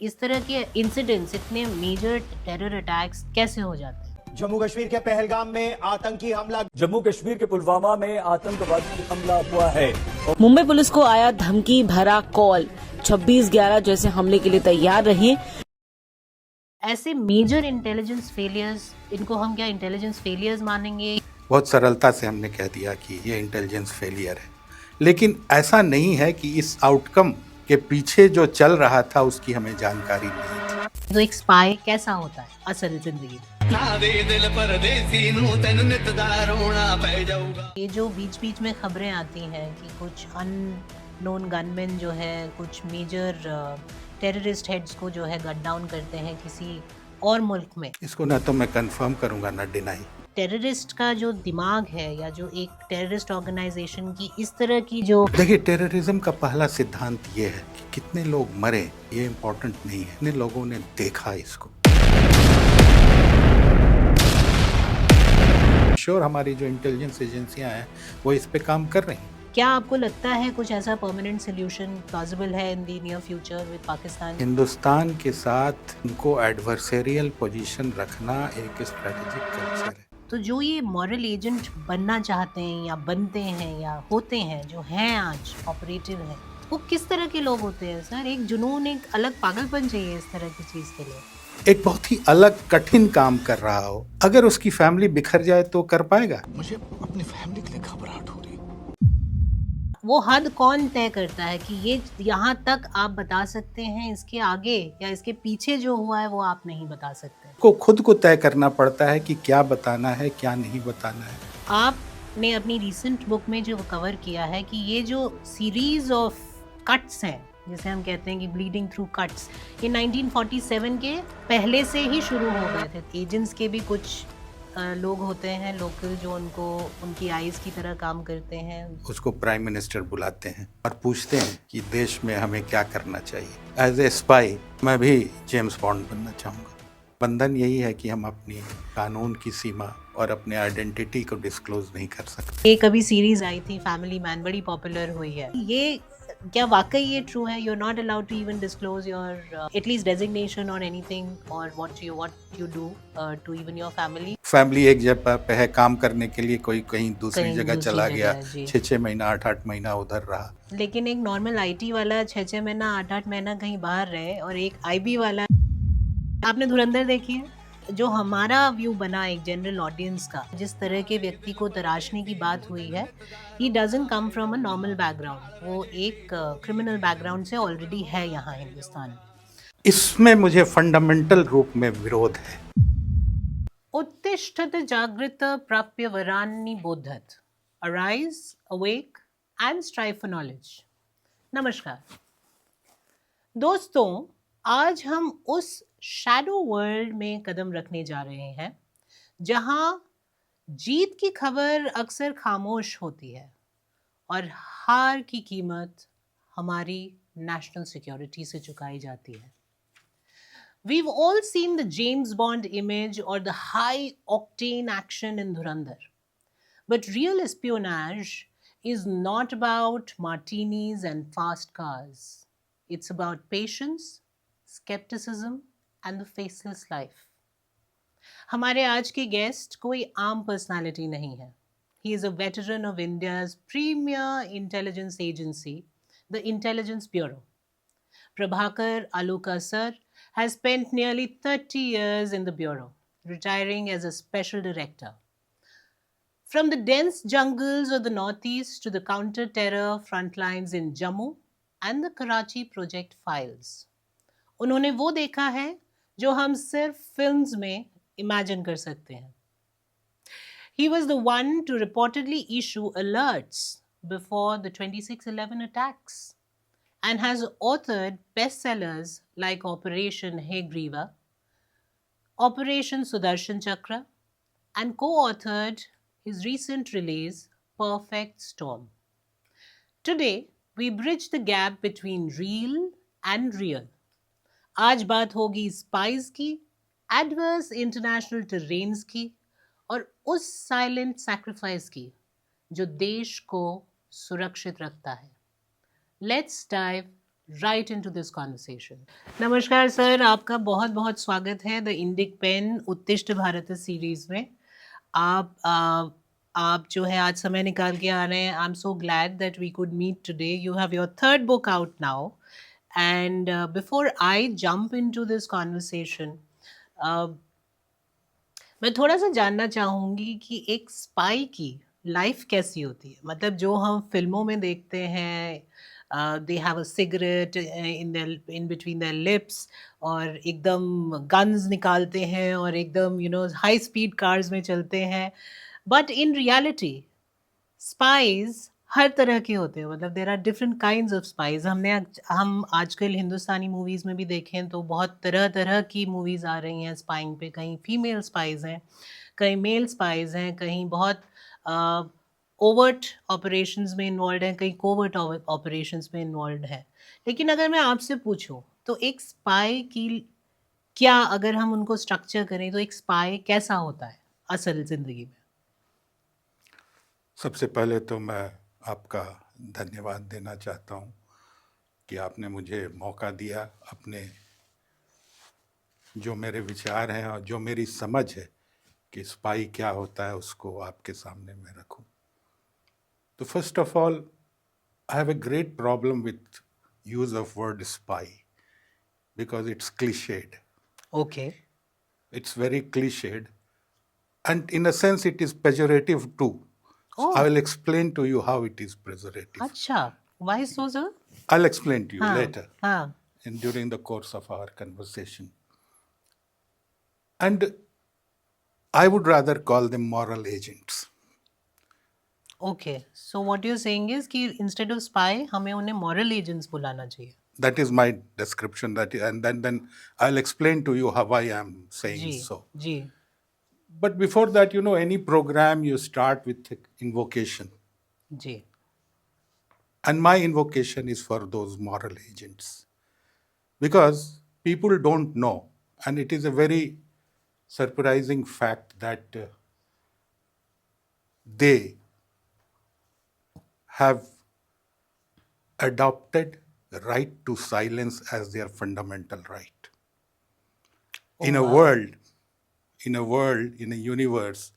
इस तरह के इंसिडेंट्स, इतने मेजर टेरर अटैक्स कैसे हो जाते हैं? जम्मू कश्मीर के पहलगाम में आतंकी हमला। जम्मू कश्मीर के पुलवामा में आतंकवादी हमला हुआ है। मुंबई पुलिस को आया धमकी भरा कॉल, 26/11 जैसे हमले के लिए तैयार रहें। ऐसे मेजर इंटेलिजेंस फेलियर्स, इनको हम क्या इंटेलिजेंस फेलियर्स मानेंगे? बहुत सरलता से हमने कह दिया कि ये इंटेलिजेंस फेलियर है, लेकिन ऐसा नहीं है कि इस आउटकम के पीछे जो चल रहा था उसकी हमें जानकारी नहीं थी। तो एक स्पाई कैसा होता है असल जिंदगी में? ये जो बीच बीच में खबरें आती हैं कि कुछ अननोन गनमैन जो है कुछ मेजर टेररिस्ट हेड्स को जो है गन डाउन करते हैं किसी और मुल्क में, इसको ना तो मैं कंफर्म करूंगा ना डिनाई। टेररिस्ट का जो दिमाग है या जो एक टेररिस्ट ऑर्गेनाइजेशन की इस तरह की जो देखिए, टेररिज्म का पहला सिद्धांत ये है कि कितने लोग मरे ये इम्पोर्टेंट नहीं है, कितने लोगों ने देखा इसको। श्योर हमारी जो इंटेलिजेंस एजेंसियां हैं वो इस पे काम कर रही हैं। क्या आपको लगता है कुछ ऐसा परमानेंट सोल्यूशन पॉसिबल है in the near future with Pakistan? Hindustan के साथ उनको एडवर्सेरियल पोजीशन रखना एक स्ट्रेटेजिक कल्चर है। तो जो ये मॉरल एजेंट बनना चाहते हैं या बनते हैं या होते हैं, जो हैं आज ऑपरेटिव हैं, वो किस तरह के लोग होते हैं सर? एक जुनून, एक अलग पागलपन चाहिए इस तरह की चीज के लिए। एक बहुत ही अलग कठिन काम कर रहा हो, अगर उसकी फैमिली बिखर जाए तो कर पाएगा? मुझे अपनी फैमिली के लिए घबराहट हो रही। वो हद कौन तय करता है कि ये यहाँ तक आप बता सकते हैं, इसके आगे या इसके पीछे जो हुआ है वो आप नहीं बता सकते? को खुद को तय करना पड़ता है कि क्या बताना है, क्या नहीं बताना है। आपने अपनी रिसेंट बुक में जो कवर किया है कि ये जो सीरीज ऑफ कट्स हैं, जिसे हम कहते हैं कि ब्लीडिंग थ्रू कट्स, ये 1947 के पहले से ही शुरू हो गए थे। एजेंट्स के भी कुछ लोग होते हैं लोकल जो उनको उनकी आइज की तरह काम करते हैं। उसको प्राइम मिनिस्टर बुलाते हैं और पूछते हैं कि देश में हमें क्या करना चाहिए। एज ए स्पाई मैं भी जेम्स बॉन्ड बनना चाहूँगा। बंधन यही है कि हम अपनी कानून की सीमा और अपने आइडेंटिटी को डिस्क्लोज नहीं कर सकते। एक अभी सीरीज आई थी फैमिली मैन, बड़ी पॉपुलर हुई है। ये क्या वाकई ये ट्रू है? You are not allowed to even disclose your at least designation और एनीथिंग और what you do to even your family? Family एक जगह पे है काम करने के लिए, कोई कहीं दूसरी जगह चला गया, जी। 6 महीना 8 महीना उधर रहा। लेकिन एक नॉर्मल आईटी वाला 6 महीना 8 महीना कहीं बाहर रहे और एक आईबी वाला, आपने धुरंधर देखी है? जो हमारा व्यू बना एक जनरल ऑडियंस का, जिस तरह के व्यक्ति को तराशने की बात हुई है, he doesn't come from a normal background, वो एक क्रिमिनल बैकग्राउंड से ऑलरेडी है यहाँ हिंदुस्तान। इसमें मुझे फंडामेंटल रूप में विरोध है। उत्तिष्ठत जागृत प्राप्य वरान्नि बोधत, arise awake and strive for knowledge. नमस्कार दोस्तों, आज हम उस शैडो वर्ल्ड में कदम रखने जा रहे हैं जहां जीत की खबर अक्सर खामोश होती है और हार की कीमत हमारी नेशनल सिक्योरिटी से चुकाई जाती है। We've all seen the James Bond image or the high octane action in Dhurandhar. But real espionage is not about martinis and fast cars. It's about patience, skepticism and the faceless life. हमारे आज के guest कोई आम personality नहीं है. He is a veteran of India's premier intelligence agency, the Intelligence Bureau. Prabhakar Aluka sir has spent nearly 30 years in the Bureau, retiring as a special director. From the dense jungles of the northeast to the counter-terror front lines in Jammu and the Karachi project files, उन्होंने वो देखा है जो हम सिर्फ films में imagine कर सकते हैं. He was the one to reportedly issue alerts before the 26/11 attacks and has authored bestsellers like Operation Haygriva, Operation Sudarshan Chakra, and co-authored his recent release Perfect Storm. Today, we bridge the gap between real and real. आज बात होगी spice की, adverse international terrains की और उस silent sacrifice की जो देश को सुरक्षित रखता है. Let's dive right into this conversation. नमस्कार सर, आपका बहुत बहुत स्वागत है द इंडिक पेन उत्तिष्ठ भारत सीरीज में. आप जो है आज समय निकाल के आ रहे हैं. I am so glad that we could meet today. You have your third book out now, and before I jump into this conversation, मैं थोड़ा सा जानना चाहूँगी कि एक स्पाई की लाइफ कैसी होती है. मतलब जो हम फिल्मों में देखते हैं, they have a cigarette in between their lips, और एकदम गन्स निकालते हैं और एकदम हाई स्पीड कार्स में चलते हैं. बट इन रियलिटी स्पाइज हर तरह के होते हैं. मतलब there are different kinds of spies. हम आजकल हिंदुस्तानी मूवीज़ में भी देखें तो बहुत तरह तरह की मूवीज़ आ रही हैं स्पाइंग पे. कहीं फीमेल स्पाइज हैं, कहीं मेल स्पाइज हैं, कहीं बहुत ओवर्ट ऑपरेशंस में इन्वॉल्व हैं, कहीं कोवर्ट ऑपरेशंस में इन्वॉल्व हैं. लेकिन अगर मैं आपसे पूछूं तो एक स्पाई की क्या, अगर हम उनको स्ट्रक्चर करें तो एक स्पाई कैसा होता है असल ज़िंदगी में? सबसे पहले तो मैं आपका धन्यवाद देना चाहता हूँ कि आपने मुझे मौका दिया अपने जो मेरे विचार हैं और जो मेरी समझ है कि स्पाई क्या होता है उसको आपके सामने मैं रखूं. तो first of all, I have a great problem with use of word spy because it's cliched. Okay. It's very cliched, and in a sense it is pejorative too. So Oh. I will explain to you how it is pejorative. अच्छा, why so, sir? I'll explain to you हाँ, later हाँ. and during the course of our conversation. And I would rather call them moral agents. Okay, so what you're saying is कि instead of spy हमें उन्हें moral agents बुलाना चाहिए. That is my description. And then I'll explain to you how I am saying जी, so. जी. But before that, any program you start with invocation. जी. And my invocation is for those moral agents. Because people don't know, and it is a very surprising fact that they have adopted the right to silence as their fundamental right. In a world, in a universe,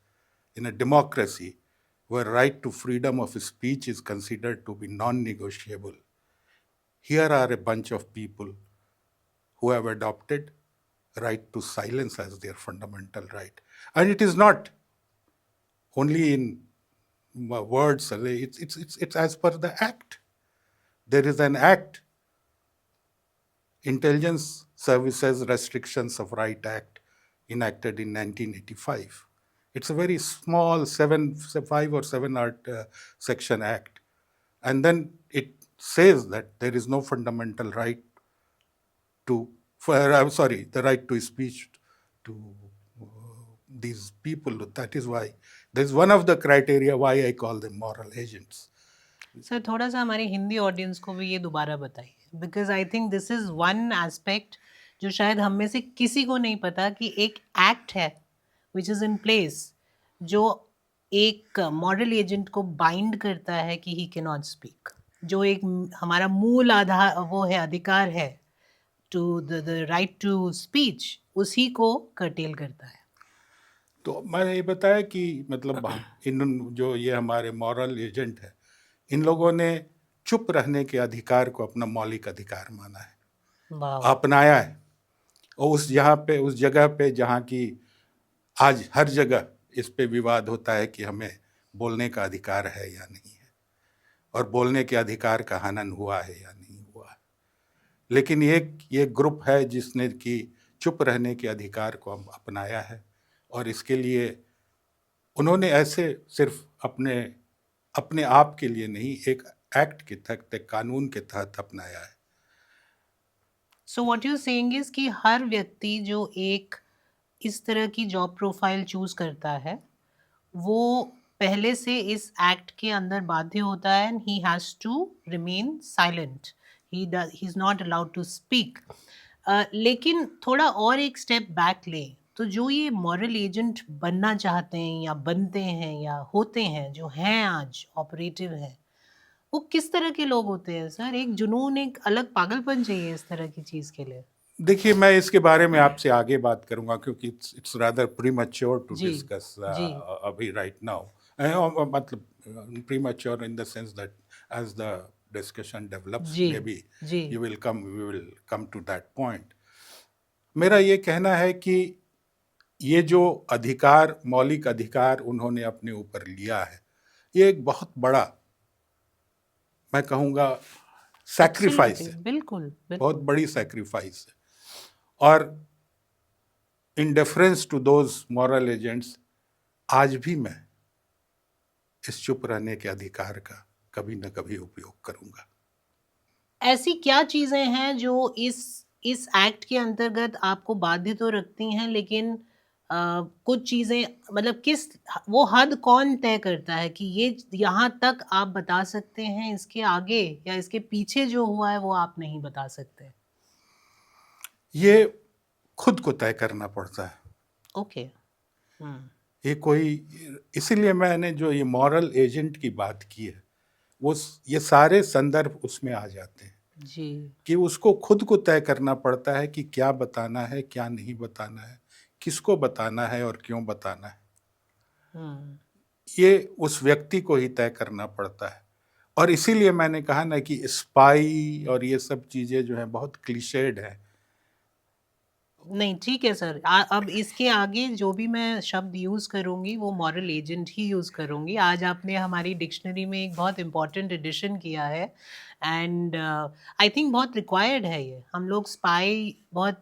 in a democracy, where right to freedom of speech is considered to be non-negotiable, here are a bunch of people who have adopted right to silence as their fundamental right. And it is not only in words, it's as per the act. There is an act, Intelligence Services Restrictions of Right Act, enacted in 1985. It's a very small 5 or 7 section act. And then it says that there is no fundamental right the right to speech to these people. That is why, that is one of the criteria why I call them moral agents. Sir थोड़ा सा हमारी Hindi audience को भी ये दोबारा बताइए, because I think this is one aspect जो शायद हम में से किसी को नहीं पता कि एक एक्ट है विच इज़ इन प्लेस जो एक मॉरल एजेंट को बाइंड करता है कि ही कैन नॉट स्पीक, जो एक हमारा मूल आधार वो है, अधिकार है to the right to speech, उसी को कर्टेल करता है. तो मैंने ये बताया कि मतलब इन जो ये हमारे मॉरल एजेंट है, इन लोगों ने चुप रहने के अधिकार को अपना मौलिक अधिकार माना है, अपनाया है. और उस जगह पे जहाँ की आज हर जगह इस पे विवाद होता है कि हमें बोलने का अधिकार है या नहीं है, और बोलने के अधिकार का हनन हुआ है या नहीं हुआ है. लेकिन ये ग्रुप है जिसने कि चुप रहने के अधिकार को अपनाया है, और इसके लिए उन्होंने ऐसे सिर्फ अपने आप के लिए नहीं, एक एक्ट के तहत, एक कानून के तहत अपनाया है. So what you saying is कि हर व्यक्ति जो एक इस तरह की जॉब प्रोफाइल चूज करता है वो पहले से इस एक्ट के अंदर बाध्य होता है, and he has to remain silent, he is not allowed to speak. लेकिन थोड़ा और एक स्टेप बैक लें तो जो ये मॉरल एजेंट बनना चाहते हैं या बनते हैं या होते हैं, जो हैं आज ऑपरेटिव हैं, वो किस तरह के लोग होते हैं सर? एक जुनून, एक अलग पागलपन चाहिए इस तरह की चीज के लिए। देखिए, मैं इसके बारे में आपसे आगे बात करूंगा क्योंकि इट्स रादर प्रीमैच्योर टू जी डिस्कस जी अभी राइट नाउ, मतलब premature in the sense that as the discussion develops जी मे बी जी we will come to that point. मेरा ये कहना है कि ये जो अधिकार, मौलिक अधिकार उन्होंने अपने ऊपर लिया है, ये एक बहुत बड़ा, मैं कहूँगा, सैक्रिफाइस Absolutely, है, बिल्कुल बहुत बिल्कुल। बड़ी सैक्रिफाइस है। और in deference to those moral agents, आज भी मैं इस चुप रहने के अधिकार का कभी न कभी उपयोग करूंगा। ऐसी क्या चीजें हैं जो इस एक्ट के अंतर्गत आपको बाध्य तो रखती हैं, लेकिन कुछ चीजें, मतलब किस, वो हद कौन तय करता है कि ये यहाँ तक आप बता सकते हैं, इसके आगे या इसके पीछे जो हुआ है वो आप नहीं बता सकते? ये खुद को तय करना पड़ता है। ओके। हम्म। ये कोई, इसीलिए मैंने जो ये मॉरल एजेंट की बात की है, वो ये सारे संदर्भ उसमें आ जाते हैं जी कि उसको खुद को तय करना पड़ता है कि क्या बताना है, क्या नहीं बताना है, किसको बताना है और क्यों बताना है। हम्म ये उस व्यक्ति को ही तय करना पड़ता है। और इसीलिए मैंने कहा ना कि स्पाई और ये सब चीज़ें जो हैं बहुत क्लीशेड है। नहीं, ठीक है सर। अब इसके आगे जो भी मैं शब्द यूज़ करूँगी वो मॉरल एजेंट ही यूज़ करूँगी। आज आपने हमारी डिक्शनरी में एक बहुत इम्पोर्टेंट एडिशन किया है, एंड आई थिंक बहुत रिक्वायर्ड है ये। हम लोग स्पाई बहुत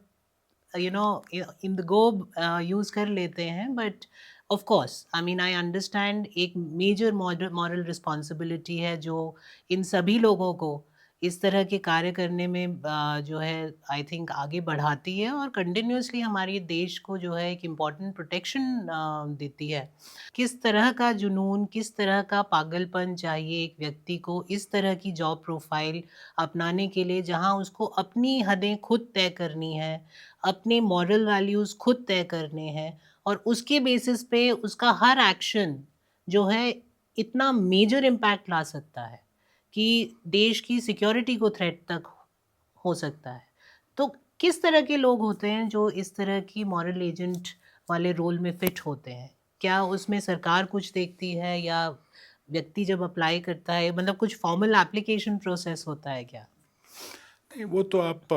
इन द गो यूज़ कर लेते हैं, but of course I mean I understand एक मेजर मॉरल रिस्पॉन्सिबिलिटी है जो इन सभी लोगों को इस तरह के कार्य करने में जो है आई थिंक आगे बढ़ाती है, और कंटिन्यूसली हमारे देश को जो है एक इम्पॉर्टेंट प्रोटेक्शन देती है। किस तरह का जुनून, किस तरह का पागलपन चाहिए एक व्यक्ति को इस तरह की जॉब प्रोफाइल अपनाने के लिए, जहां उसको अपनी हदें खुद तय करनी है, अपने मॉरल वैल्यूज़ खुद तय करने हैं, और उसके बेसिस पे उसका हर एक्शन जो है इतना मेजर इम्पैक्ट ला सकता है कि देश की सिक्योरिटी को थ्रेट तक हो सकता है। तो किस तरह के लोग होते हैं जो इस तरह की मॉरल एजेंट वाले रोल में फिट होते हैं? क्या उसमें सरकार कुछ देखती है, या व्यक्ति जब अप्लाई करता है, मतलब कुछ फॉर्मल एप्लीकेशन प्रोसेस होता है क्या? नहीं, वो तो आप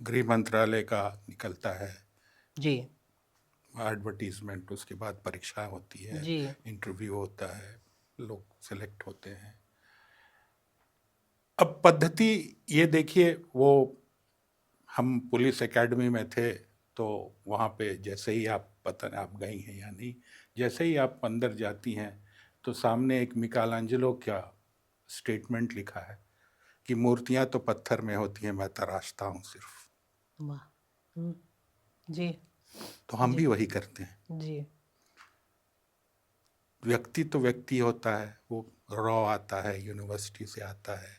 गृह मंत्रालय का निकलता है, जी एडवर्टीजमेंट, उसके बाद परीक्षा होती है, जी इंटरव्यू होता है, लोग सेलेक्ट होते हैं। अब पद्धति, ये देखिए, वो हम पुलिस एकेडमी में थे तो वहाँ पे जैसे ही आप, पता नहीं आप गई हैं या नहीं, जैसे ही आप अंदर जाती हैं तो सामने एक मिकालांजेलो का स्टेटमेंट लिखा है कि मूर्तियाँ तो पत्थर में होती हैं, मैं तराशता हूँ सिर्फ। वाह। हम्म, जी तो हम जी भी वही करते हैं। जी व्यक्ति तो व्यक्ति होता है, वो रॉ आता है, यूनिवर्सिटी से आता है,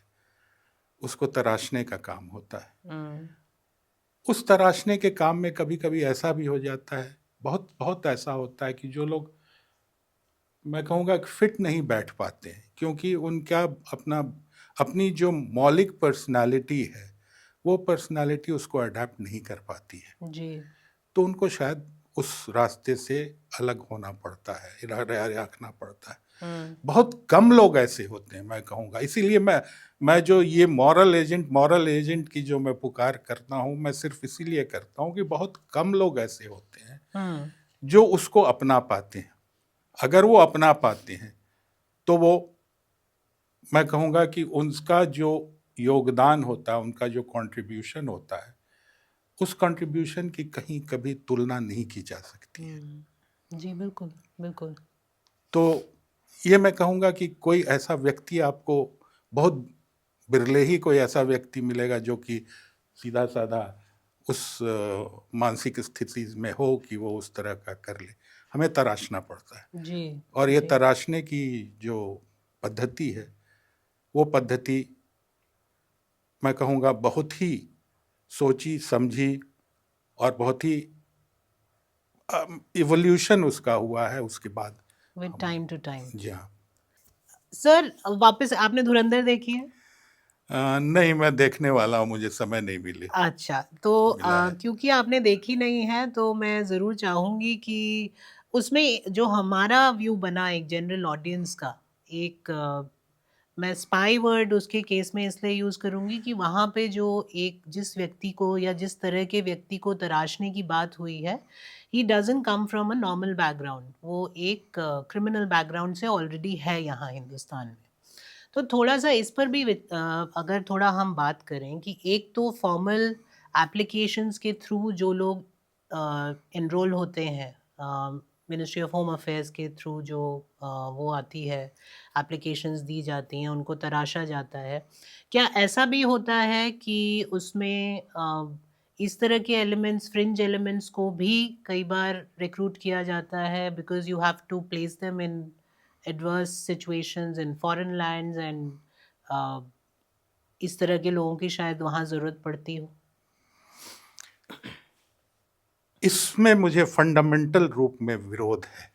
उसको तराशने का काम होता है। हम्म उस तराशने के काम में कभी कभी ऐसा भी हो जाता है, बहुत बहुत ऐसा होता है कि जो लोग, मैं कहूँगा, फिट नहीं बैठ पाते हैं क्योंकि उनका अपनी जो मौलिक पर्सनालिटी है, वो पर्सनालिटी उसको अडेप्ट नहीं कर पाती है। जी तो उनको शायद उस रास्ते से अलग होना पड़ता है, रखना पड़ता है। बहुत कम लोग ऐसे होते हैं, मैं कहूँगा। इसीलिए मैं जो ये मॉरल एजेंट की जो मैं पुकार करता हूँ, मैं सिर्फ इसीलिए करता हूँ कि बहुत कम लोग ऐसे होते हैं हम्म जो उसको अपना पाते हैं। अगर वो अपना पाते हैं तो वो, मैं कहूँगा कि उनका जो योगदान होता है, उनका जो कंट्रीब्यूशन होता है, उस कंट्रीब्यूशन की कहीं कभी तुलना नहीं की जा सकती है। जी बिल्कुल बिल्कुल। तो ये मैं कहूँगा कि कोई ऐसा व्यक्ति आपको, बहुत बिरले ही कोई ऐसा व्यक्ति मिलेगा जो कि सीधा साधा उस मानसिक स्थिति में हो कि वो उस तरह का कर ले। हमें तराशना पड़ता है, जी और ये जी तराशने की जो पद्धति है, वो पद्धति, मैं कहूँगा, बहुत ही सोची समझी और बहुत ही इवोल्यूशन उसका हुआ है उसके बाद। With time to time. जी हाँ। सर वापस आपने धुरंधर देखी है? नहीं, मैं देखने वाला हूँ, मुझे समय नहीं मिली अच्छा, तो मिला है। क्योंकि आपने देखी नहीं है तो मैं ज़रूर चाहूँगी कि उसमें जो हमारा व्यू बना एक जनरल ऑडियंस का, एक मैं स्पाई वर्ड उसके केस में इसलिए यूज़ करूँगी कि वहाँ पे जो एक जिस व्यक्ति को या जिस तरह के व्यक्ति को तराशने की बात हुई है, he doesn't come from a normal background. वो एक क्रिमिनल बैकग्राउंड से ऑलरेडी है यहाँ हिंदुस्तान में। तो थोड़ा-सा इस पर भी अगर थोड़ा हम बात करें कि एक तो फॉर्मल एप्लीकेशंस के थ्रू जो लोग एनरोल होते हैं, मिनिस्ट्री ऑफ होम अफेयर्स के थ्रू जो वो आती है, एप्लीकेशंस दी जाती हैं, उनको तराशा जाता है। क्या ऐसा भी होता है कि उसमें इस तरह के एलिमेंट्स, फ्रिंज एलिमेंट्स को भी कई बार रिक्रूट किया जाता है because you have to place them in adverse situations in foreign lands and uh, इस तरह के लोगों की शायद वहाँ ज़रूरत पड़ती हो? इसमें मुझे फंडामेंटल रूप में विरोध है,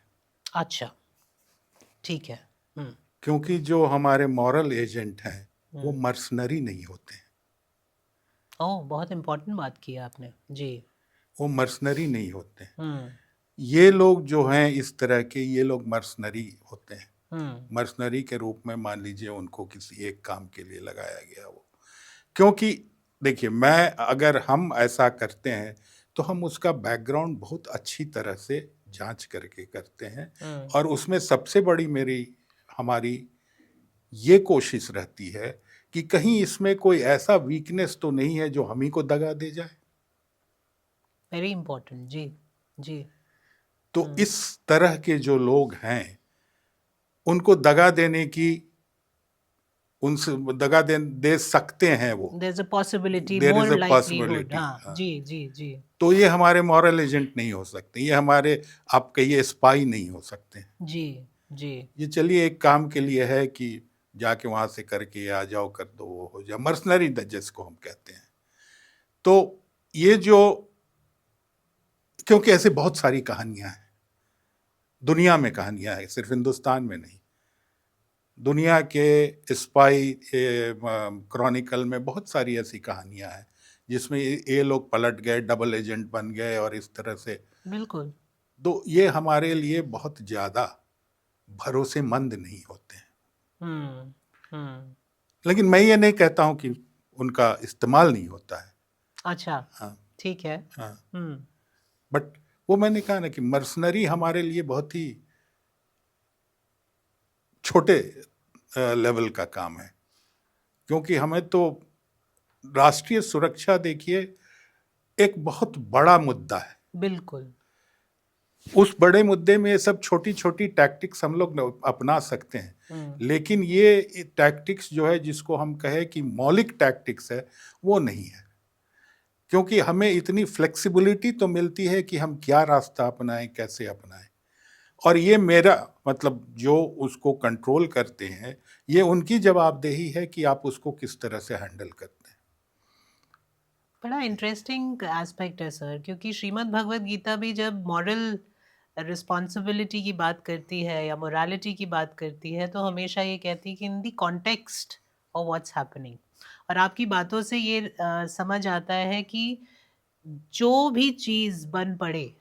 अच्छा, ठीक है। क्योंकि जो हमारे मॉरल एजेंट हैं वो मर्सनरी नहीं होते हैं। ओह! बहुत इम्पोर्टेंट बात की आपने। जी। वो मर्सनरी नहीं होते हैं। हुँ, ये लोग जो हैं इस तरह के, ये लोग मर्सनरी होते हैं। हुँ, मर्सनरी के रूप में मान लीजिए उनको किसी एक काम के लिए लगाया गया वो, क्योंकि देखिए, मैं अगर हम ऐसा करते हैं तो हम उसका बैकग्राउंड बहुत अच्छी तरह से जांच करके करते हैं, हुँ। और उसमें सबसे बड़ी हमारी ये कोशिश रहती है कि कहीं इसमें कोई ऐसा वीकनेस तो नहीं है जो हम ही को दगा दे जाए। Very important. जी, जी। तो इस तरह के जो लोग हैं उनको दगा देने की, उनसे दगा दे सकते हैं वो, there is a possibility, there is more a livelihood. Possibility. हाँ, जी, जी, जी। तो ये हमारे मॉरल एजेंट नहीं हो सकते, ये हमारे, आप कहिए, स्पाई नहीं हो सकते। जी, जी। ये चलिए एक काम के लिए है कि जाके वहां से करके आ जाओ, कर दो, वो हो जाए, मर्सनरी जिसको हम कहते हैं। तो ये जो, क्योंककि ऐसे बहुत सारी कहानियां हैं, दुनिया में कहानियां हैं, सिर्फ हिंदुस्तान में नहीं, दुनिया के स्पाई क्रॉनिकल में बहुत सारी ऐसी कहानियां हैं जिसमें ये लोग पलट गए, डबल एजेंट बन गए और इस तरह से। बिल्कुल। तो ये हमारे लिए बहुत ज़्यादा भरोसेमंद नहीं होते हैं। हुँ, हुँ। लेकिन मैं ये नहीं कहता हूँ कि उनका इस्तेमाल नहीं होता है। अच्छा, हाँ, ठीक है। हाँ। हुँ, बट वो मैंने कहा ना कि मर्सनरी हमारे लिए बहुत ही छोटे लेवल का काम है, क्योंकि हमें तो राष्ट्रीय सुरक्षा, देखिए, एक बहुत बड़ा मुद्दा है। बिल्कुल। उस बड़े मुद्दे में ये सब छोटी छोटी टैक्टिक्स हम लोग अपना सकते हैं, हुँ, लेकिन ये टैक्टिक्स जो है, जिसको हम कहें कि मौलिक टैक्टिक्स है, वो नहीं है। क्योंकि हमें इतनी फ्लेक्सिबिलिटी तो मिलती है कि हम क्या रास्ता अपनाएं, कैसे अपनाएं। और ये मेरा मतलब, जो उसको कंट्रोल करते हैं, ये उनकी जवाबदेही है कि आप उसको किस तरह से हैंडल करते हैं। बड़ा इंटरेस्टिंग एस्पेक्ट है सर, क्योंकि श्रीमद् भगवत गीता भी जब मॉरल रिस्पॉन्सिबिलिटी की बात करती है या मोरालिटी की बात करती है तो हमेशा ये कहती है कि in the context of what's happening. और आपकी बातों से ये समझ आता है कि जो भी चीज़ बन पड़े,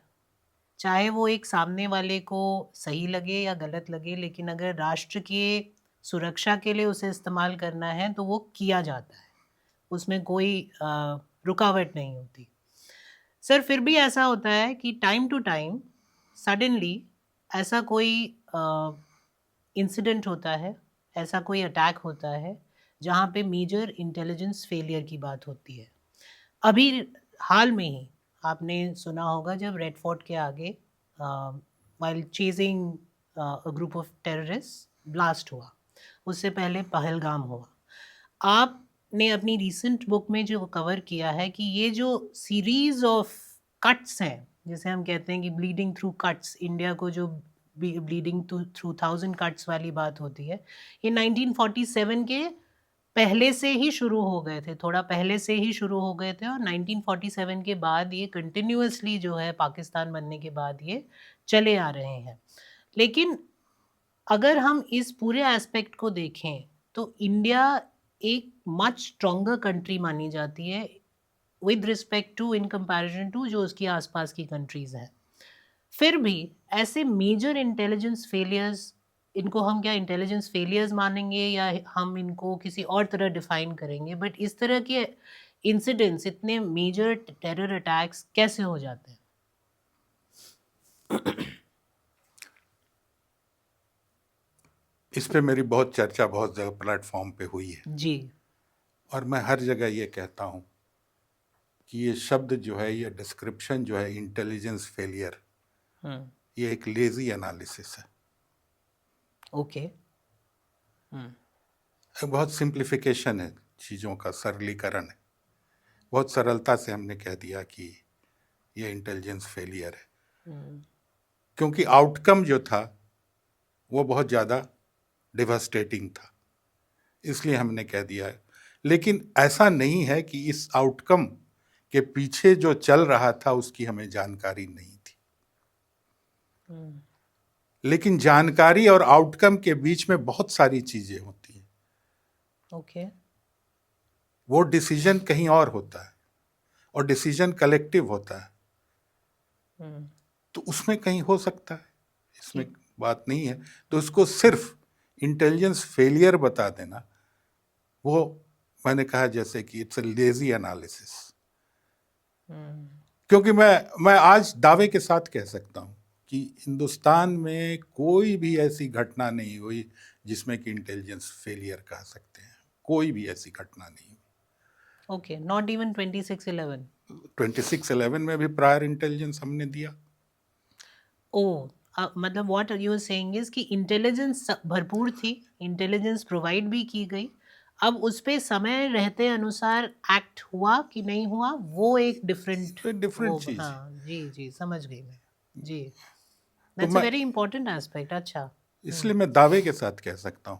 चाहे वो एक सामने वाले को सही लगे या गलत लगे, लेकिन अगर राष्ट्र के सुरक्षा के लिए उसे इस्तेमाल करना है तो वो किया जाता है, उसमें कोई रुकावट नहीं होती। सर फिर भी ऐसा होता है कि टाइम टू टाइम सडनली ऐसा कोई इंसिडेंट होता है, ऐसा कोई अटैक होता है जहाँ पे मेजर इंटेलिजेंस फेलियर की बात होती है। अभी हाल में ही आपने सुना होगा जब रेड फोर्ट के आगे while chasing a group of terrorist blast हुआ। उससे पहले पहलगाम हुआ। आपने अपनी रीसेंट बुक में जो कवर किया है कि ये जो सीरीज ऑफ कट्स हैं, जिसे हम कहते हैं कि ब्लीडिंग थ्रू कट्स, इंडिया को जो ब्लीडिंग थ्रू 1000 कट्स वाली बात होती है, ये 1947 के पहले से ही शुरू हो गए थे, थोड़ा पहले से ही शुरू हो गए थे, और 1947 के बाद ये कंटिन्यूअसली जो है पाकिस्तान बनने के बाद ये चले आ रहे हैं। लेकिन अगर हम इस पूरे एस्पेक्ट को देखें तो इंडिया एक मच स्ट्रॉन्गर कंट्री मानी जाती है with respect to, in comparison to जो उसकी आसपास की कंट्रीज हैं। फिर भी ऐसे मेजर इंटेलिजेंस फेलियर्स, इनको हम क्या इंटेलिजेंस फेलियर्स मानेंगे या हम इनको किसी और तरह डिफाइन करेंगे, बट इस तरह के इंसिडेंट्स, इतने मेजर टेरर अटैक्स कैसे हो जाते हैं? इस पे मेरी बहुत चर्चा बहुत जगह प्लेटफॉर्म पे हुई है, जी। और मैं हर जगह ये कहता हूँ कि ये शब्द जो है, ये डिस्क्रिप्शन जो है इंटेलिजेंस फेलियर, ये एक लेजी एनालिसिस है। ओके। एक बहुत सिंप्लीफिकेशन है, चीज़ों का सरलीकरण है। बहुत सरलता से हमने कह दिया कि ये इंटेलिजेंस फेलियर है, क्योंकि आउटकम जो था वो बहुत ज़्यादा डिवास्टेटिंग था, इसलिए हमने कह दिया है। लेकिन ऐसा नहीं है कि इस आउटकम के पीछे जो चल रहा था उसकी हमें जानकारी नहीं थी। लेकिन जानकारी और आउटकम के बीच में बहुत सारी चीजें होती हैं। ओके। वो डिसीजन कहीं और होता है, और डिसीजन कलेक्टिव होता है, तो उसमें कहीं हो सकता है, इसमें बात नहीं है। तो उसको सिर्फ इंटेलिजेंस फेलियर बता देना, वो मैंने कहा जैसे कि इट्स अ लेजी एनालिसिस। क्योंकि मैं आज दावे के साथ कह सकता हूं कि हिंदुस्तान में कोई भी ऐसी घटना नहीं हुई जिसमें कि इंटेलिजेंस फेलियर कह सकते हैं। कोई भी ऐसी घटना नहीं हुई। Okay, not even 26/11। 26/11 में भी प्रायर इंटेलिजेंस हमने दिया। ओ, मतलब what you are saying is कि इंटेलिजेंस भरपूर थी, इंटेलिजेंस प्रोवाइड भी की गई, अब उस पे समय रहते अनुसार एक्ट हुआ कि नहीं हुआ वो एक डिफरेंट डिफरेंट चीज है। हाँ जी जी, समझ गई मैं जी। तो दैट्स अ मैं वेरी इंपॉर्टेंट एस्पेक्ट। अच्छा, इसलिए मैं दावे के साथ कह सकता हूं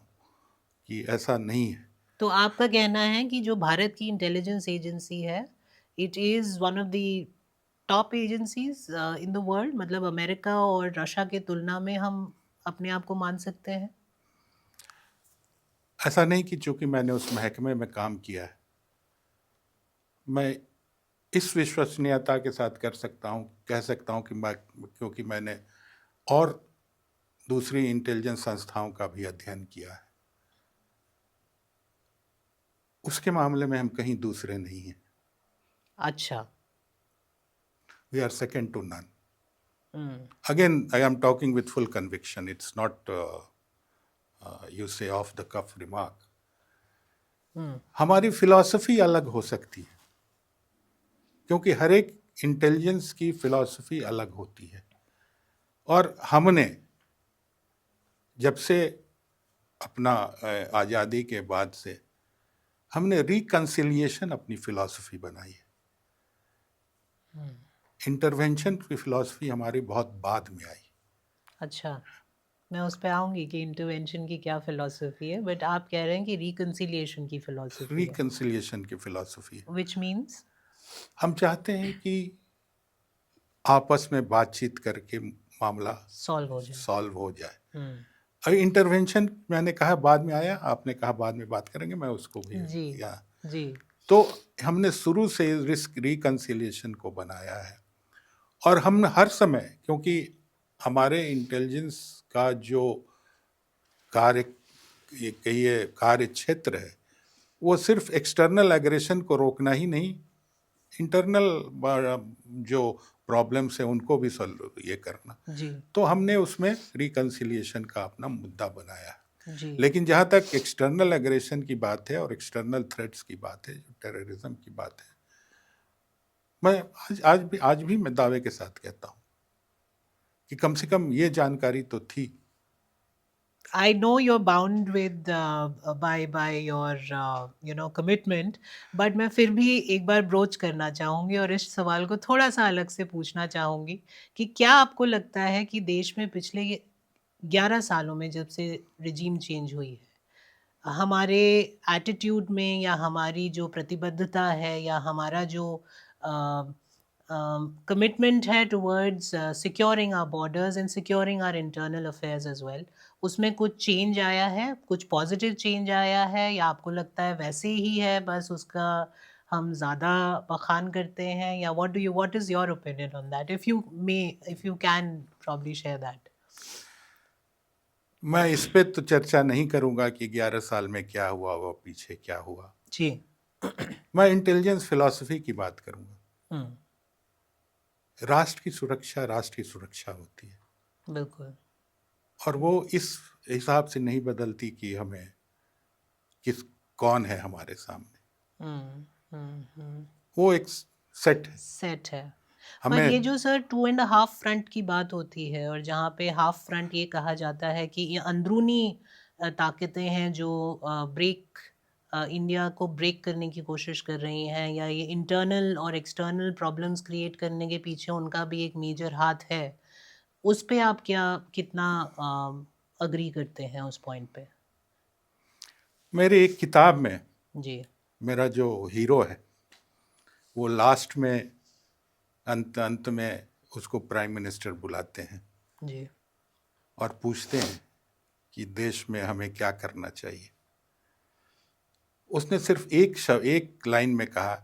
कि ऐसा नहीं है। तो आपका कहना है कि जो भारत की इंटेलिजेंस एजेंसी है, it is one of the top agencies in the world, मतलब अमेरिका और रशिया की तुलना में हम अपने आप को मान सकते हैं? ऐसा नहीं कि चूंकि मैंने उस महकमे में काम किया है, मैं इस विश्वसनीयता के साथ कह सकता हूं कि क्योंकि मैंने और दूसरी इंटेलिजेंस संस्थाओं का भी अध्ययन किया है, उसके मामले में हम कहीं दूसरे नहीं हैं। अच्छा। We are second to none. Again I am talking with full conviction, it's not you say off the cuff remark. हमारी फिलॉसफी अलग हो सकती है, क्योंकि हर एक इंटेलिजेंस की फिलॉसफी अलग होती है, और हमने जब से अपना आज़ादी के बाद से हमने रिकंसिलिएशन अपनी फिलॉसफी बनाई है। इंटरवेंशन की फिलॉसफी हमारी बहुत बाद में आई। अच्छा, मैं उस पे आऊंगी कि इंटरवेंशन की क्या फिलॉसफी है, बट आप कह रहे हैं कि रिकंसिलिएशन की फिलॉसफी है, रिकंसिलिएशन की फिलॉसफी है। व्हिच मींस हम चाहते हैं कि आपस में बातचीत करके मामला सॉल्व हो जाए। और इंटरवेंशन मैंने कहा बाद में आया, आपने कहा बाद में बात करेंगे, मैं उसको भी जी जी। तो हमने शुरू से रिकंसिलिएशन को बनाया है, और हम हर समय, क्योंकि हमारे इंटेलिजेंस का जो कार्य क्षेत्र है, वो सिर्फ एक्सटर्नल एग्रेशन को रोकना ही नहीं, इंटरनल जो प्रॉब्लम्स है उनको भी ये करना जी तो हमने उसमें रिकंसिलिएशन का अपना मुद्दा बनाया है। जी। लेकिन जहाँ तक एक्सटर्नल एग्रेशन की बात है और एक्सटर्नल थ्रेट्स की बात है, जो टेररिज्म की बात है, मैं आज भी मैं दावे के साथ कहता हूँ कि कम से कम ये जानकारी तो थी। I know you're bound with by your commitment, but मैं फिर भी एक बार ब्रोच करना चाहूँगी और इस सवाल को थोड़ा सा अलग से पूछना चाहूँगी कि क्या आपको लगता है कि देश में पिछले 11 सालों में जब से रिजीम चेंज हुई है, हमारे एटीट्यूड में या हमारी जो प्रतिबद्धता है या हमारा जो कमिटमेंट है towards securing our borders and securing our internal affairs as well, उसमें कुछ चेंज आया है, कुछ पॉजिटिव चेंज आया है, या आपको लगता है वैसे ही है, बस उसका हम ज़्यादा बखान करते हैं, या what is your opinion on that? If you can probably share that. मैं इस पे तो चर्चा नहीं करूंगा कि 11 साल में क्या हुआ, वो पीछे क्या हुआ। जी। मैं इंटेलिजेंस फिलॉसफी की बात करूंगा। हुँ, राष्ट्र की सुरक्षा होती है, बिल्कुल। और वो इस हिसाब से नहीं बदलती कि हमें कौन है हमारे सामने। हुँ। वो एक सेट है। सेट है। पर ये हमें जो सर 2.5 फ्रंट की बात होती है, और जहाँ पे हाफ फ्रंट ये कहा जाता है कि ये अंदरूनी ताकतें हैं जो इंडिया को ब्रेक करने की कोशिश कर रही हैं, या ये इंटरनल और एक्सटर्नल प्रॉब्लम्स क्रिएट करने के पीछे उनका भी एक मेजर हाथ है। उस पे आप कितना एग्री करते हैं उस पॉइंट पे? मेरी एक किताब में जी, मेरा जो हीरो है, वो लास्ट में अंत में उसको प्राइम मिनिस्टर बुलाते हैं जी। और पूछते हैं कि देश में हमें क्या करना चाहिए। उसने सिर्फ एक लाइन में कहा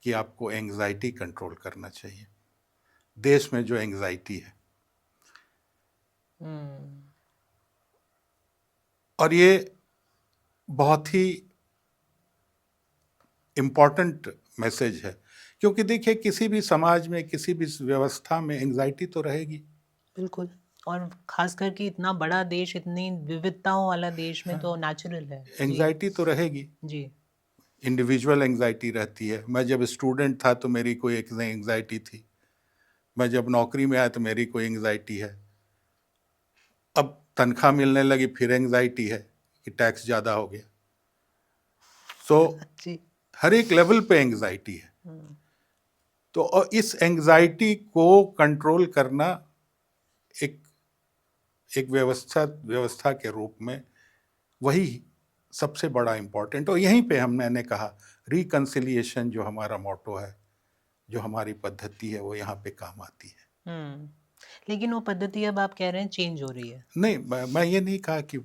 कि आपको एंग्जाइटी कंट्रोल करना चाहिए, देश में जो एंग्जाइटी है। हुँ, और ये बहुत ही इम्पोर्टेंट मैसेज है, क्योंकि देखिए किसी भी समाज में, किसी भी व्यवस्था में एंग्जाइटी तो रहेगी। बिल्कुल। और ख़ास करके इतना बड़ा देश, इतनी विविधताओं वाला देश में तो नेचुरल है। जी, एंग्जाइटी तो रहेगी, जी। इंडिविजुअल एंग्जाइटी रहती है। मैं जब स्टूडेंट था तो मेरी कोई एक एंग्जाइटी थी, मैं जब नौकरी में आया तो मेरी कोई एंग्जाइटी है, अब तनख्वाह मिलने लगी फिर एंग्जाइटी है कि टैक्स ज़्यादा हो गया। सो जी। हर एक लेवल पे एंग्जाइटी है। हुँ, तो और इस एंग्जाइटी को कंट्रोल करना एक एक व्यवस्था के रूप में वही सबसे बड़ा इम्पोर्टेंट। और यहीं पे मैंने कहा रिकंसिलिएशन जो हमारा मोटो है, जो हमारी पद्धति है, वो यहाँ पे काम आती है। हुँ। लेकिन वो पद्धति अब आप कह रहे हैं चेंज हो रही है। नहीं, मैं ये नहीं कहा कि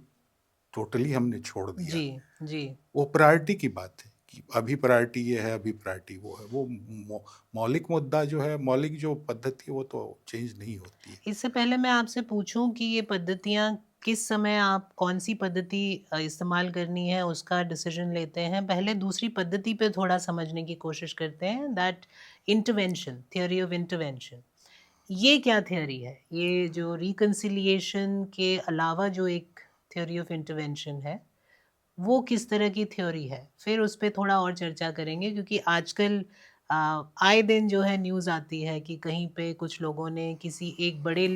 टोटली हमने छोड़ दिया। जी, जी। वो प्रायोरिटी की बात है कि अभी प्रायोरिटी ये है, अभी प्रायोरिटी वो है। वो मौलिक मुद्दा जो है, मौलिक जो पद्धति है, वो तो चेंज नहीं होती है। इससे पहले मैं आपसे पूछूं कि ये पद्धतियाँ किस समय आप कौन सी पद्धति इस्तेमाल करनी है उसका डिसीजन लेते हैं, पहले दूसरी पद्धति पे थोड़ा समझने की कोशिश करते हैं, that intervention, theory of intervention. ये क्या थ्योरी है? ये जो रिकंसिलिएशन के अलावा जो एक थ्योरी ऑफ इंटरवेंशन है, वो किस तरह की थ्योरी है? फिर उस पे थोड़ा और चर्चा करेंगे, क्योंकि आजकल आए दिन जो है न्यूज़ आती है कि कहीं पे कुछ लोगों ने किसी एक बड़े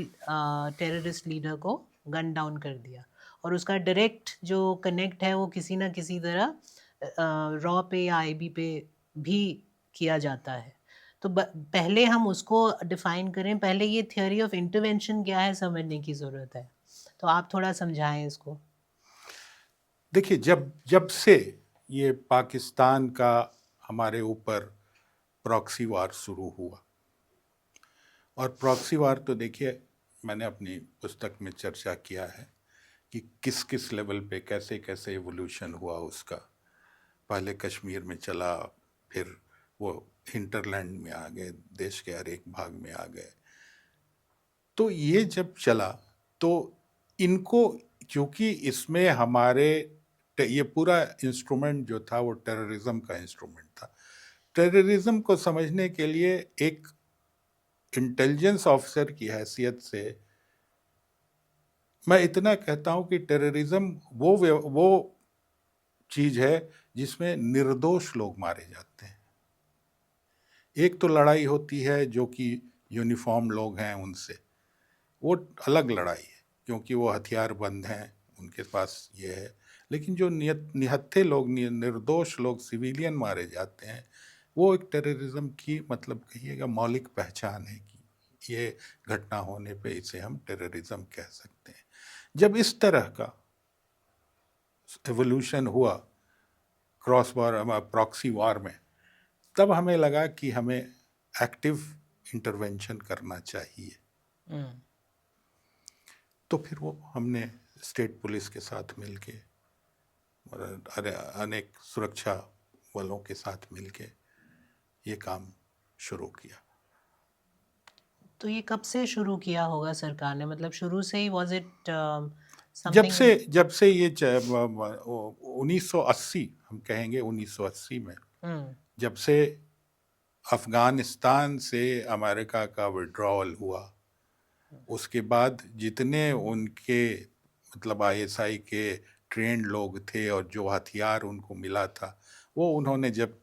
टेररिस्ट लीडर को गन डाउन कर दिया, और उसका डायरेक्ट जो कनेक्ट है वो किसी न किसी तरह रॉ पे या आईबी पे भी किया जाता है। तो पहले हम उसको डिफाइन करें, पहले ये थ्योरी ऑफ इंटरवेंशन क्या है समझने की ज़रूरत है। तो आप थोड़ा समझाएं इसको। देखिए, जब जब से ये पाकिस्तान का हमारे ऊपर प्रॉक्सी वार शुरू हुआ, और प्रॉक्सी वार तो देखिए मैंने अपनी पुस्तक में चर्चा किया है कि किस किस लेवल पे कैसे कैसे एवोल्यूशन हुआ उसका। पहले कश्मीर में चला, फिर वो हिंटरलैंड में आ गए, देश के हर एक भाग में आ गए। तो ये जब चला तो इनको, क्योंकि इसमें हमारे ये पूरा इंस्ट्रूमेंट जो था वो टेररिज्म का इंस्ट्रूमेंट था। टेररिज्म को समझने के लिए एक इंटेलिजेंस ऑफिसर की हैसियत से मैं इतना कहता हूं कि टेररिज्म वो चीज है जिसमें निर्दोष लोग मारे जाते हैं। एक तो लड़ाई होती है जो कि यूनिफॉर्म लोग हैं उनसे, वो अलग लड़ाई है क्योंकि वो हथियारबंद हैं, उनके पास ये है। लेकिन जो निहत्थे लोग, निर्दोष लोग, सिविलियन मारे जाते हैं, वो एक टेररिज्म की, मतलब कहिएगा, मौलिक पहचान है कि ये घटना होने पे इसे हम टेररिज्म कह सकते हैं। जब इस तरह का एवोल्यूशन हुआ क्रॉस वार, प्रॉक्सी वार में, तब हमें लगा कि हमें एक्टिव इंटरवेंशन करना चाहिए। हम्म, तो फिर वो हमने स्टेट पुलिस के साथ मिलके और अनेक सुरक्षा बलों के साथ मिलके ये काम शुरू किया। तो ये कब से शुरू किया होगा सरकार ने, मतलब शुरू से ही वाज इट जब से ये 1980 हम कहेंगे 1980 में जब से अफगानिस्तान से अमेरिका का विड्रॉवल हुआ, उसके बाद जितने उनके मतलब आईएसआई के ट्रेंड लोग थे और जो हथियार उनको मिला था, वो उन्होंने जब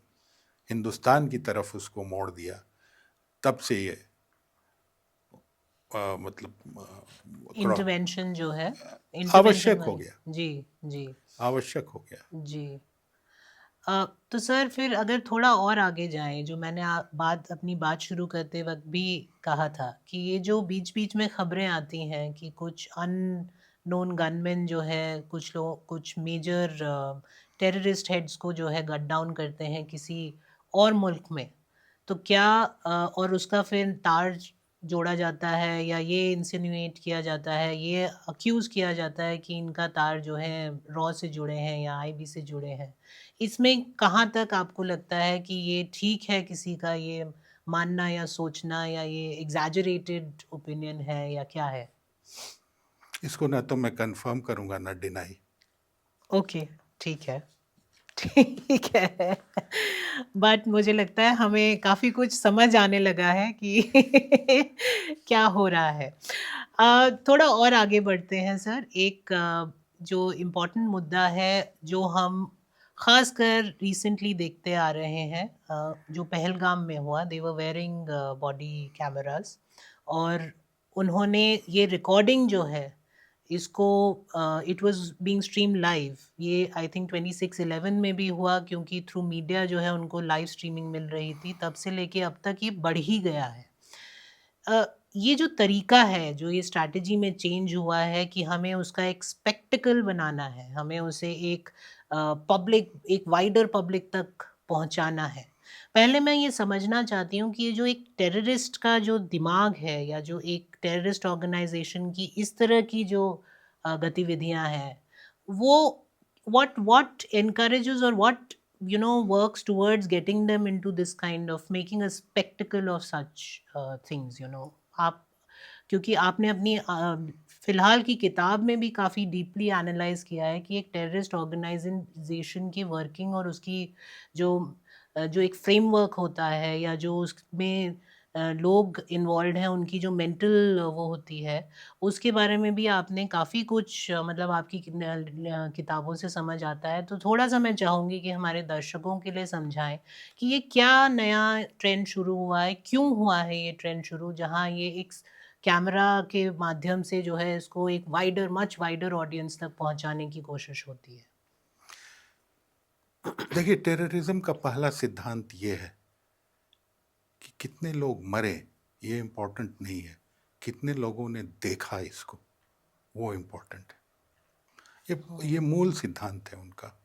हिंदुस्तान की तरफ उसको मोड़ दिया, तब से ये इंटरवेंशन जो है आवश्यक हो गया। जी जी आवश्यक हो गया जी। तो सर फिर अगर थोड़ा और आगे जाएं, जो मैंने अपनी बात शुरू करते वक्त भी कहा था कि ये जो बीच बीच में खबरें आती हैं कि कुछ अननोन गनमैन जो है कुछ मेजर टेररिस्ट हेड्स को जो है गट डाउन करते हैं किसी और मुल्क में, तो क्या और उसका फिर तार जोड़ा जाता है या ये इंसिनुएट किया जाता है, ये अक्यूज़ किया जाता है कि इनका तार जो है रॉ से जुड़े हैं या आईबी से जुड़े हैं। इसमें कहाँ तक आपको लगता है कि ये ठीक है किसी का ये मानना या सोचना, या ये एग्जैजरेटेड ओपिनियन है या क्या है? इसको ना तो मैं कंफर्म करूंगा ना डिनाई। ओके, ठीक है। ठीक है। बट मुझे लगता है हमें काफ़ी कुछ समझ आने लगा है कि क्या हो रहा है। थोड़ा और आगे बढ़ते हैं सर। एक जो इम्पोर्टेंट मुद्दा है जो हम ख़ासकर रिसेंटली देखते आ रहे हैं, जो पहलगाम में हुआ, दे वर वेयरिंग बॉडी कैमरास और उन्होंने ये रिकॉर्डिंग जो है इसको it was being stream live. ये आई थिंक 26/11 में भी हुआ क्योंकि थ्रू मीडिया जो है उनको लाइव स्ट्रीमिंग मिल रही थी, तब से लेके अब तक ये बढ़ ही गया है। ये जो तरीका है, जो ये स्ट्रैटेजी में चेंज हुआ है कि हमें उसका एक स्पेक्टिकल बनाना है, हमें उसे एक एक वाइडर पब्लिक तक पहुंचाना है। पहले मैं ये समझना चाहती हूँ कि ये जो एक टेररिस्ट का जो दिमाग है या जो एक टेररिस्ट ऑर्गेनाइजेशन की इस तरह की जो गतिविधियां हैं, वो what encourages or what works towards getting them into this kind of making a spectacle of such things, आप क्योंकि आपने अपनी फिलहाल की किताब में भी काफ़ी डीपली एनालाइज किया है कि एक टेररिस्ट ऑर्गेनाइजेशन की वर्किंग और उसकी जो जो एक फ्रेमवर्क होता है या जो उसमें लोग इन्वॉल्व हैं उनकी जो मेंटल वो होती है, उसके बारे में भी आपने काफ़ी कुछ मतलब आपकी किताबों से समझ आता है। तो थोड़ा-सा मैं चाहूँगी कि हमारे दर्शकों के लिए समझाएँ कि ये क्या नया ट्रेंड शुरू हुआ है? क्यों हुआ है ये ट्रेंड शुरू, जहाँ ये एक कैमरा के माध्यम से जो है इसको एक मच वाइडर ऑडियंस तक पहुँचाने की कोशिश होती है? देखिए, टेररिज्म का पहला सिद्धांत ये है कि कितने लोग मरे ये इम्पोर्टेंट नहीं है, कितने लोगों ने देखा इसको, वो इम्पोर्टेंट है। ये मूल सिद्धांत है उनका।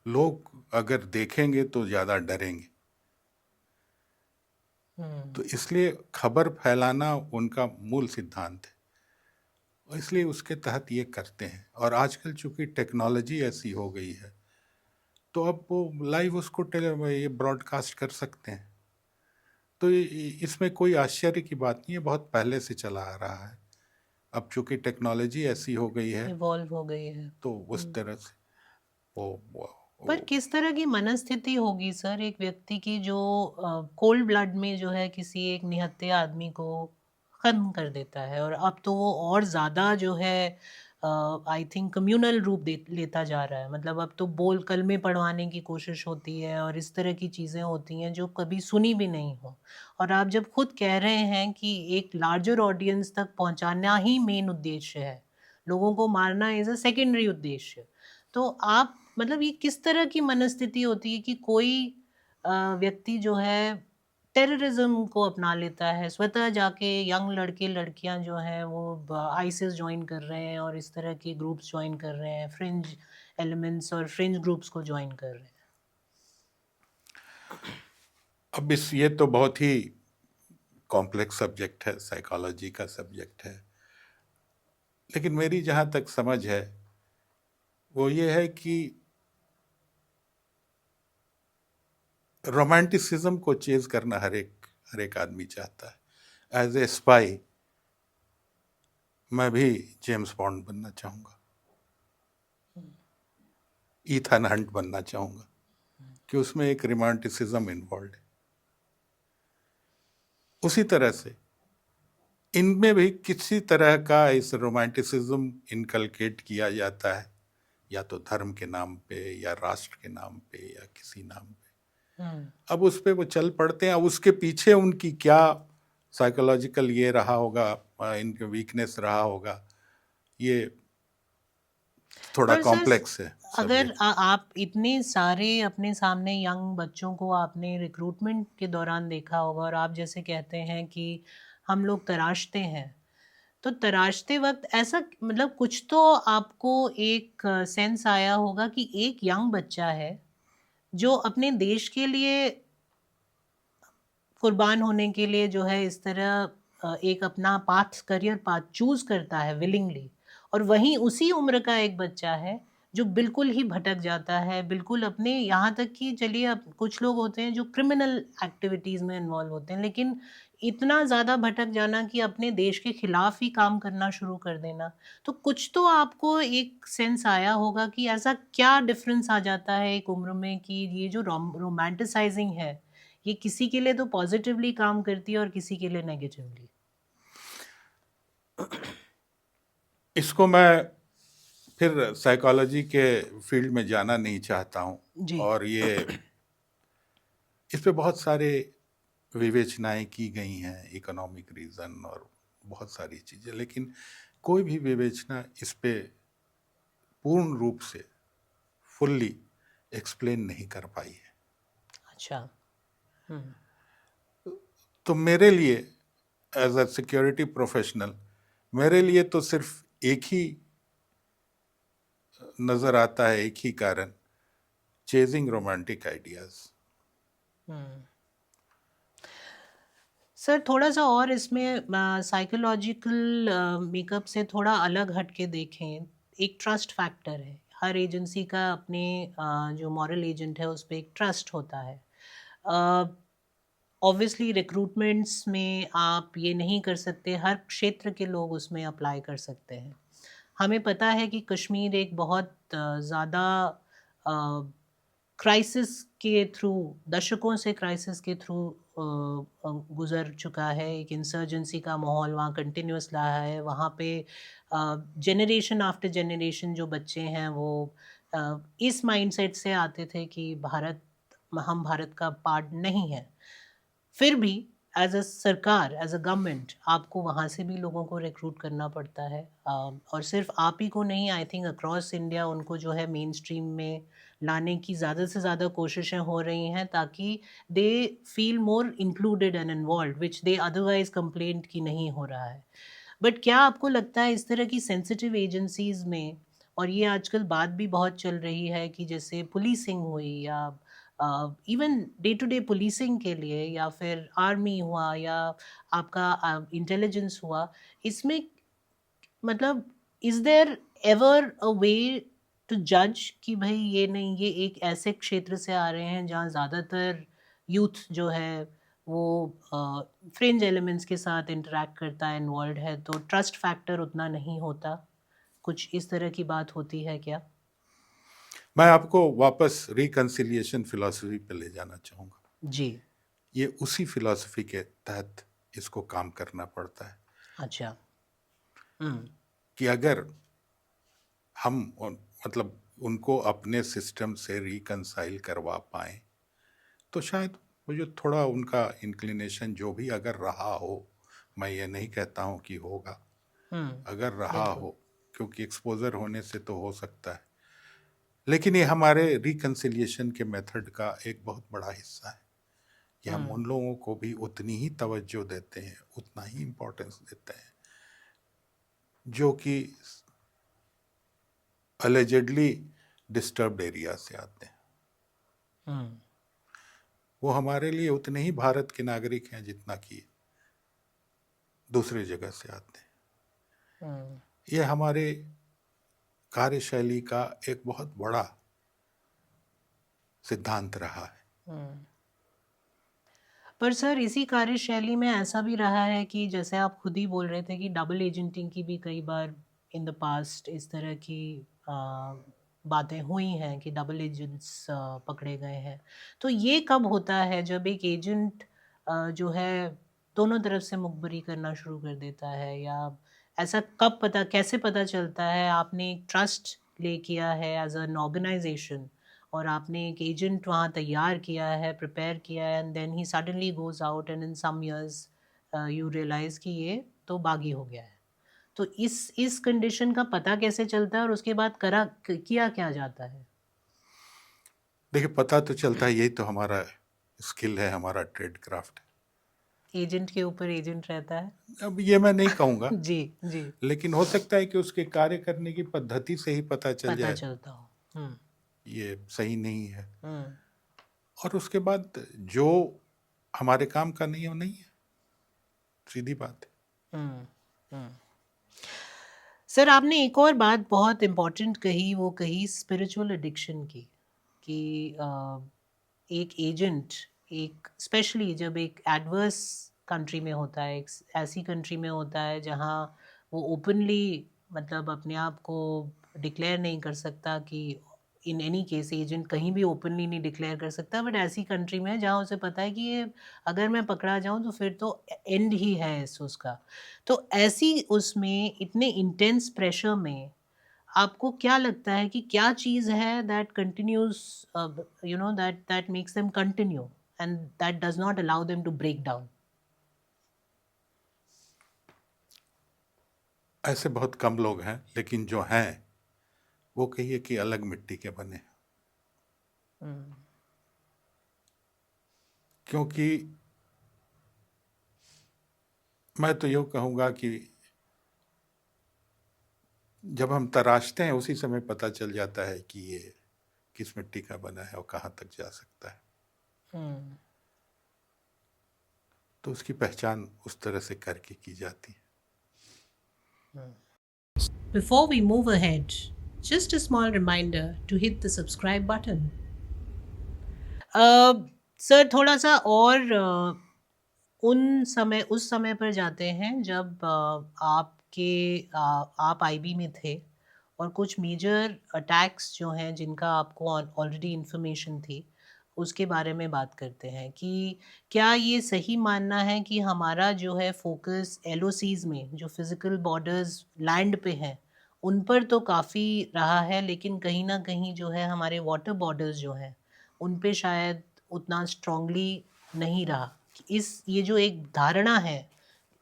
लोग अगर देखेंगे तो ज़्यादा डरेंगे, तो इसलिए खबर फैलाना उनका मूल सिद्धांत है, और इसलिए उसके तहत ये करते हैं। और आजकल चूंकि टेक्नोलॉजी ऐसी हो गई है, तो अब वो लाइव उसको ये ब्रॉडकास्ट कर सकते हैं। तो इसमें कोई आश्चर्य की बात नहीं है, बहुत पहले से चला आ रहा है। अब चूंकि टेक्नोलॉजी ऐसी हो गई है, इवॉल्व हो गई है, तो उस तरह से वो पर किस तरह की मनस्थिति होगी सर एक व्यक्ति की जो कोल्ड ब्लड में जो है किसी एक निहत्थे आदमी को खत्म कर देता है, और अब तो वो और ज़्यादा जो है आई थिंक कम्युनल रूप लेता जा रहा है। मतलब अब तो बोल कलमे पढ़वाने की कोशिश होती है और इस तरह की चीज़ें होती हैं जो कभी सुनी भी नहीं हो। और आप जब खुद कह रहे हैं कि एक लार्जर ऑडियंस तक पहुंचाना ही मेन उद्देश्य है, लोगों को मारना इज़ अ सेकेंडरी उद्देश्य, तो आप मतलब ये किस तरह की मनस्थिति होती है कि कोई व्यक्ति जो है टेररिज्म को अपना लेता है, स्वतः जाके यंग लड़के लड़कियां जो हैं वो आईसिस ज्वाइन कर रहे हैं और इस तरह के ग्रुप्स ज्वाइन कर रहे हैं, फ्रिंज एलिमेंट्स और फ्रिंज ग्रुप्स को ज्वाइन कर रहे हैं। अब ये तो बहुत ही कॉम्प्लेक्स सब्जेक्ट है, साइकोलॉजी का सब्जेक्ट है। लेकिन मेरी जहाँ तक समझ है वो ये है कि रोमांटिसिज्म को चेज करना हर एक आदमी चाहता है। एज ए स्पाई मैं भी जेम्स बॉन्ड बनना चाहूँगा, ईथन हंट बनना चाहूँगा, कि उसमें एक रोमांटिसिज्म इन्वॉल्व है। उसी तरह से इनमें भी किसी तरह का इस रोमांटिसिज्म इनकलकेट किया जाता है, या तो धर्म के नाम पे या राष्ट्र के नाम पे या किसी नाम पे। अब उस पे वो चल पड़ते हैं। अब उसके पीछे उनकी क्या साइकोलॉजिकल ये रहा होगा, इनके वीकनेस रहा होगा, ये थोड़ा पर सर, कॉम्प्लेक्स है अगर subject। आप इतने सारे अपने सामने यंग बच्चों को आपने रिक्रूटमेंट के दौरान देखा होगा, और आप जैसे कहते हैं कि हम लोग तराशते हैं, तो तराशते वक्त ऐसा मतलब कुछ तो आपको एक सेंस आया होगा कि एक यंग बच्चा है जो अपने देश के लिए कुर्बान होने के लिए जो है इस तरह एक अपना पाथ, करियर पाथ चूज करता है विलिंगली, और वहीं उसी उम्र का एक बच्चा है जो बिल्कुल ही भटक जाता है, बिल्कुल अपने, यहाँ तक कि चलिए अब कुछ लोग होते हैं जो क्रिमिनल एक्टिविटीज़ में इन्वॉल्व होते हैं, लेकिन इतना ज़्यादा भटक जाना कि अपने देश के खिलाफ ही काम करना शुरू कर देना। तो कुछ तो आपको एक सेंस आया होगा कि ऐसा क्या डिफरेंस आ जाता है एक उम्र में कि ये जो रोमांटिसाइजिंग है ये किसी के लिए तो पॉजिटिवली काम करती है और किसी के लिए नेगेटिवली। इसको मैं फिर साइकोलॉजी के फील्ड में जाना नहीं चाहता हूँ, जी। और ये इस पे बहुत सारे विवेचनाएं की गई हैं, इकोनॉमिक रीज़न और बहुत सारी चीज़ें, लेकिन कोई भी विवेचना इस पे पूर्ण रूप से फुल्ली एक्सप्लेन नहीं कर पाई है। अच्छा। तो मेरे लिए एज अ सिक्योरिटी प्रोफेशनल, मेरे लिए तो सिर्फ एक ही नज़र आता है, एक ही कारण, चेजिंग रोमांटिक आइडियाज़। सर थोड़ा सा और इसमें साइकोलॉजिकल मेकअप से थोड़ा अलग हट के देखें, एक ट्रस्ट फैक्टर है, हर एजेंसी का अपने जो मॉरल एजेंट है उस पर एक ट्रस्ट होता है। ऑब्वियसली रिक्रूटमेंट्स में आप ये नहीं कर सकते हर क्षेत्र के लोग उसमें अप्लाई कर सकते हैं। हमें पता है कि कश्मीर एक बहुत ज़्यादा क्राइसिस के थ्रू, दशकों से क्राइसिस के थ्रू गुज़र चुका है। एक इंसर्जेंसी का माहौल वहाँ कंटिन्यूस रहा है। वहाँ पे जनरेशन आफ्टर जनरेशन जो बच्चे हैं वो इस माइंडसेट से आते थे कि हम भारत का पार्ट नहीं है। फिर भी एज अ सरकार, एज अ गवर्नमेंट, आपको वहाँ से भी लोगों को रिक्रूट करना पड़ता है, और सिर्फ आप ही को नहीं, आई थिंक अक्रॉस इंडिया उनको जो है मेन स्ट्रीम में लाने की ज़्यादा से ज़्यादा कोशिशें हो रही हैं ताकि they feel more included and involve, which they otherwise complaint की नहीं हो रहा है। बट क्या आपको लगता है इस तरह की सेंसिटिव एजेंसीज में, और ये आजकल बात भी बहुत चल रही है कि जैसे पुलिसिंग हुई या even day to day policing के लिए, या फिर आर्मी हुआ या आपका इंटेलिजेंस हुआ, इसमें मतलब is there ever a way to जज कि भाई ये नहीं, ये एक ऐसे क्षेत्र से आ रहे हैं जहाँ ज़्यादातर यूथ जो है वो फ्रिंज एलिमेंट्स के साथ इंटरेक्ट करता है, इन्वॉल्व है, तो ट्रस्ट फैक्टर उतना नहीं होता, कुछ इस तरह की बात होती है क्या? मैं आपको वापस रिकंसिलिएशन फिलॉसफी पे ले जाना चाहूँगा। जी। ये उसी फिलॉसफी के तहत इसको काम करना पड़ता है अच्छा। कि अगर हम मतलब उनको अपने सिस्टम से रिकंसाइल करवा पाएँ तो शायद वो जो थोड़ा उनका इंक्लिनेशन जो भी अगर रहा हो, मैं ये नहीं कहता हूँ कि होगा, अगर रहा बिल्कुल। हो, क्योंकि एक्सपोजर होने से तो हो सकता है, लेकिन ये हमारे रिकंसिलिएशन के मेथड का एक बहुत बड़ा हिस्सा है कि हम उन लोगों को भी उतनी ही तवज्जो देते हैं, उतना ही इम्पोर्टेंस देते हैं जो कि अलेजेडली डिस्टर्ब्ड एरिया से आते हैं। वो हमारे लिए उतने ही भारत के नागरिक हैं जितना कि दूसरी जगह से आते हैं। ये हमारे कार्यशैली का एक बहुत बड़ा सिद्धांत रहा है। पर सर इसी कार्यशैली में ऐसा भी रहा है कि जैसे आप खुद ही बोल रहे थे कि डबल एजेंटिंग की भी कई बार इन द पास्ट इस तरह की बातें हुई हैं कि डबल एजेंट्स पकड़े गए हैं। तो ये कब होता है जब एक एजेंट जो है दोनों तरफ से मुखबरी करना शुरू कर देता है, या ऐसा कब पता कैसे पता चलता है? आपने एक ट्रस्ट ले किया है एज एन ऑर्गेनाइजेशन और आपने एक एजेंट वहाँ तैयार किया है, प्रिपेयर किया है, and then he suddenly goes out and in some years you realize कि ये तो बागी हो गया है। तो इस कंडीशन का पता कैसे चलता है और उसके बाद किया क्या जाता है? देखिए, पता तो चलता है, यही तो हमारा स्किल है, हमारा ट्रेड क्राफ्ट है। एजेंट के ऊपर एजेंट रहता है। अब ये मैं नहीं कहूँगा जी जी, लेकिन हो सकता है कि उसके कार्य करने की पद्धति से ही पता चल पता जाए चलता हो। ये सही नहीं है, हम्म और उसके बाद जो हमारे काम का नहीं है वो नहीं है, सीधी बात है। हम्म सर आपने एक और बात बहुत इम्पोर्टेंट कही, वो कही स्पिरिचुअल एडिक्शन की, कि एक एजेंट, एक स्पेशली जब एक एडवर्स कंट्री में होता है, एक ऐसी कंट्री में होता है जहाँ वो ओपनली मतलब अपने आप को डिक्लेयर नहीं कर सकता, कि इन एनी केस एजेंट कहीं भी ओपनली नहीं डिक्लेयर कर सकता, बट ऐसी कंट्री में है जहाँ उसे पता है कि ये अगर मैं पकड़ा जाऊँ तो फिर तो एंड ही है इस उसका। तो ऐसी उसमें इतने इंटेंस प्रेशर में आपको क्या लगता है कि क्या चीज़ है that continues, you know, that makes them continue and that does not allow them to break down? ऐसे बहुत कम लोग हैं, लेकिन जो हैं वो कहिए कि अलग मिट्टी के बने हैं। क्योंकि मैं तो यूँ कहूँगा कि जब हम तराशते हैं उसी समय पता चल जाता है कि ये किस मिट्टी का बना है और कहाँ तक जा सकता है। तो उसकी पहचान उस तरह से करके की जाती है। Before we move ahead, just a small reminder to hit the subscribe button. Sir थोड़ा सा और उस समय पर जाते हैं जब आप आईबी में थे और कुछ मेजर अटैक्स जो हैं जिनका आपको ऑलरेडी इन्फॉर्मेशन थी, उसके बारे में बात करते हैं कि क्या ये सही मानना है कि हमारा जो है फोकस एलओसीज में, जो फिज़िकल बॉर्डर्स लैंड पे हैं, उन पर तो काफ़ी रहा है, लेकिन कहीं ना कहीं जो है हमारे वाटर बॉर्डर्स जो हैं उन पे शायद उतना स्ट्रांगली नहीं रहा। ये जो एक धारणा है,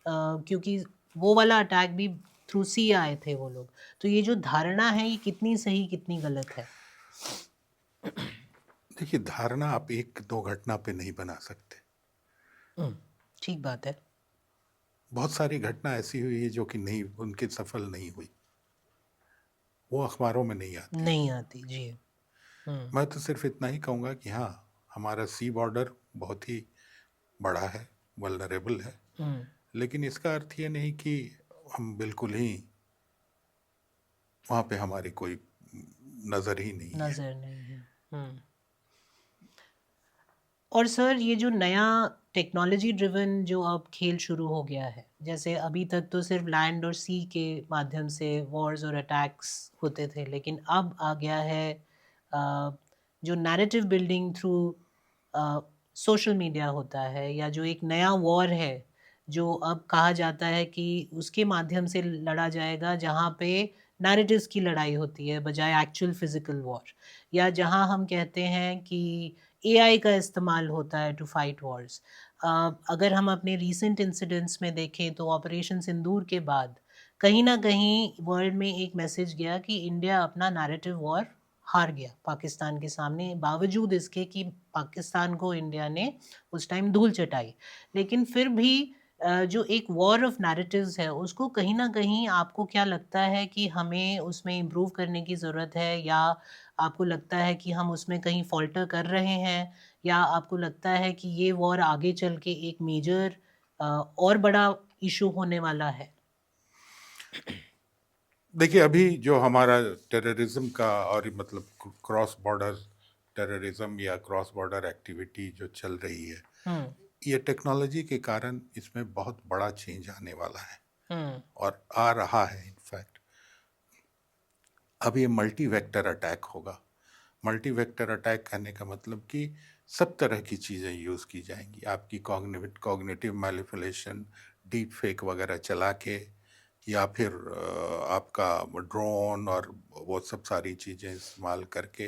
क्योंकि वो वाला अटैक भी थ्रू सी आए थे वो लोग, तो ये जो धारणा है ये कितनी सही कितनी गलत है? देखिए, धारणा आप एक दो घटना पे नहीं बना सकते। ठीक बात है। बहुत सारी घटना ऐसी हुई है जो कि नहीं, उनकी सफल नहीं हुई, वो अखबारों में नहीं आती। जी। मैं तो सिर्फ इतना ही कहूँगा कि हाँ, हमारा सी बॉर्डर बहुत ही बड़ा है, वल्नरेबल है, लेकिन इसका अर्थ ये नहीं कि हम बिल्कुल ही वहाँ पे हमारी कोई नज़र ही नहीं है। नज़र नहीं है। और सर ये जो नया टेक्नोलॉजी ड्रिवन जो अब खेल शुरू हो गया है, जैसे अभी तक तो सिर्फ लैंड और सी के माध्यम से वॉर्स और अटैक्स होते थे, लेकिन अब आ गया है जो narrative building through social media होता है, या जो एक नया वॉर है जो अब कहा जाता है कि उसके माध्यम से लड़ा जाएगा, जहाँ पे नैरेटिव्स की लड़ाई होती है बजाय एक्चुअल फिजिकल वॉर, या जहाँ हम कहते हैं कि एआई का इस्तेमाल होता है टू फाइट वॉर्स। अगर हम अपने रीसेंट इंसिडेंट्स में देखें तो ऑपरेशन सिंदूर के बाद कहीं ना कहीं वर्ल्ड में एक मैसेज गया कि इंडिया अपना नैरेटिव वॉर हार गया पाकिस्तान के सामने, बावजूद इसके कि पाकिस्तान को इंडिया ने उस टाइम धूल चटाई। लेकिन फिर भी जो एक वॉर ऑफ नैरेटिव्स है उसको कहीं ना कहीं आपको क्या लगता है कि हमें उसमें इम्प्रूव करने की ज़रूरत है, या आपको लगता है कि हम उसमें कहीं फॉल्टर कर रहे हैं, या आपको लगता है कि ये वॉर आगे चल के एक मेजर और बड़ा इशू होने वाला है? देखिए अभी जो हमारा टेररिज्म का और मतलब क्रॉस बॉर्डर टेररिज्म या क्रॉस बॉर्डर एक्टिविटी जो चल रही है, हम्म ये टेक्नोलॉजी के कारण इसमें बहुत बड़ा चेंज आने वाला है हम्म और आ रहा है इनफैक्ट। अब ये मल्टी वेक्टर अटैक होगा। मल्टी वेक्टर अटैक करने का मतलब कि सब तरह की चीज़ें यूज़ की जाएंगी। आपकी कॉग्निटिव मैनिपुलेशन, डीप फेक वगैरह चला के, या फिर आपका ड्रोन और वो सब सारी चीज़ें इस्तेमाल करके।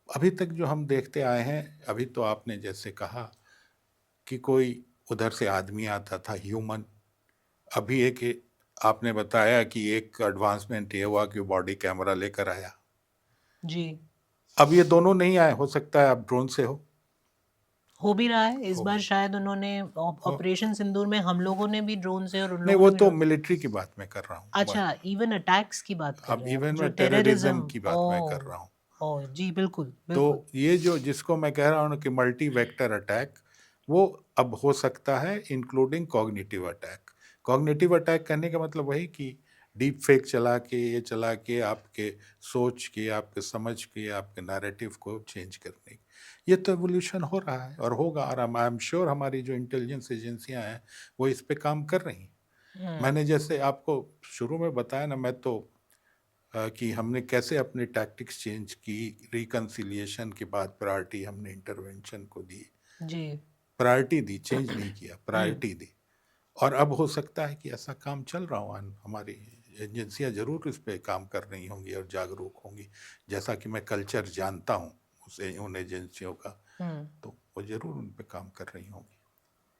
अभी तक जो हम देखते आए हैं, अभी तो आपने जैसे कहा कि कोई उधर से आदमी आता था, ह्यूमन। अभी एक आपने बताया कि एक एडवांसमेंट ये हुआ कि बॉडी कैमरा लेकर आया। जी, अब ये दोनों नहीं आए, हो सकता है आप ड्रोन से हो भी रहा है इस हो बार। शायद उन्होंने हो ऑपरेशन सिंदूर में हम लोगों ने भी ड्रोन से और उन नहीं, लोगों वो ने भी तो ड्रोन। मिलिट्री की बात मैं कर रहा हूँ। अच्छा, इवन अटैक्स की बात कर अब रहे हैं आप, इवन जो मैं टेररिज्म टेररिज्म। की बात मैं कर ओ रहा हूँ। ओ जी, बिल्कुल तो बिल्कुल। ये जो जिसको मैं कह रहा हूँ कि मल्टी वेक्टर अटैक, वो अब हो सकता है including cognitive attack. Cognitive attack करने का मतलब वही कि डीप फेक चला के, ये चला के आपके सोच के, आपके समझ के, आपके नैरेटिव को चेंज करने की। ये तो एवोल्यूशन हो रहा है और होगा, और आई एम श्योर हमारी जो इंटेलिजेंस एजेंसियां हैं वो इस पे काम कर रही हैं। मैंने जैसे आपको शुरू में बताया ना, मैं तो कि हमने कैसे अपने टैक्टिक्स चेंज की। रिकन्सिलिएशन के बाद प्रायोरिटी हमने इंटरवेंशन को दी, जी। प्रायोरिटी दी, चेंज नहीं किया, प्रायोरिटी दी। और अब हो सकता है कि ऐसा काम चल रहा हो, हमारी एजेंसियां जरूर इस पे काम कर रही होंगी और जागरूक होंगी। जैसा कि मैं कल्चर जानता हूँ उन एजेंसियों का, तो वो जरूर उन पे काम कर रही होंगी।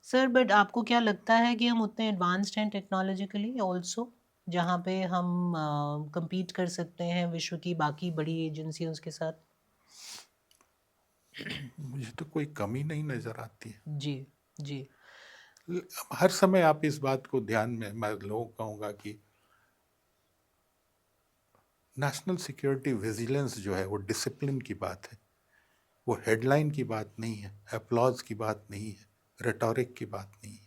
सर, बट आपको क्या लगता है कि हम उतने एडवांस्ड हैं टेक्नोलॉजिकली ऑल्सो, जहाँ पे हम compete कर सकते हैं विश्व की बाकी बड़ी एजेंसियों के साथ? मुझे तो कोई कमी नहीं नजर आती है। जी जी। हर समय आप इस बात को ध्यान में, मैं लोगों को कहूँगा कि नेशनल सिक्योरिटी विजिलेंस जो है वो डिसिप्लिन की बात है, वो हेडलाइन की बात नहीं है, अप्लॉज की बात नहीं है, रेटोरिक की बात नहीं है।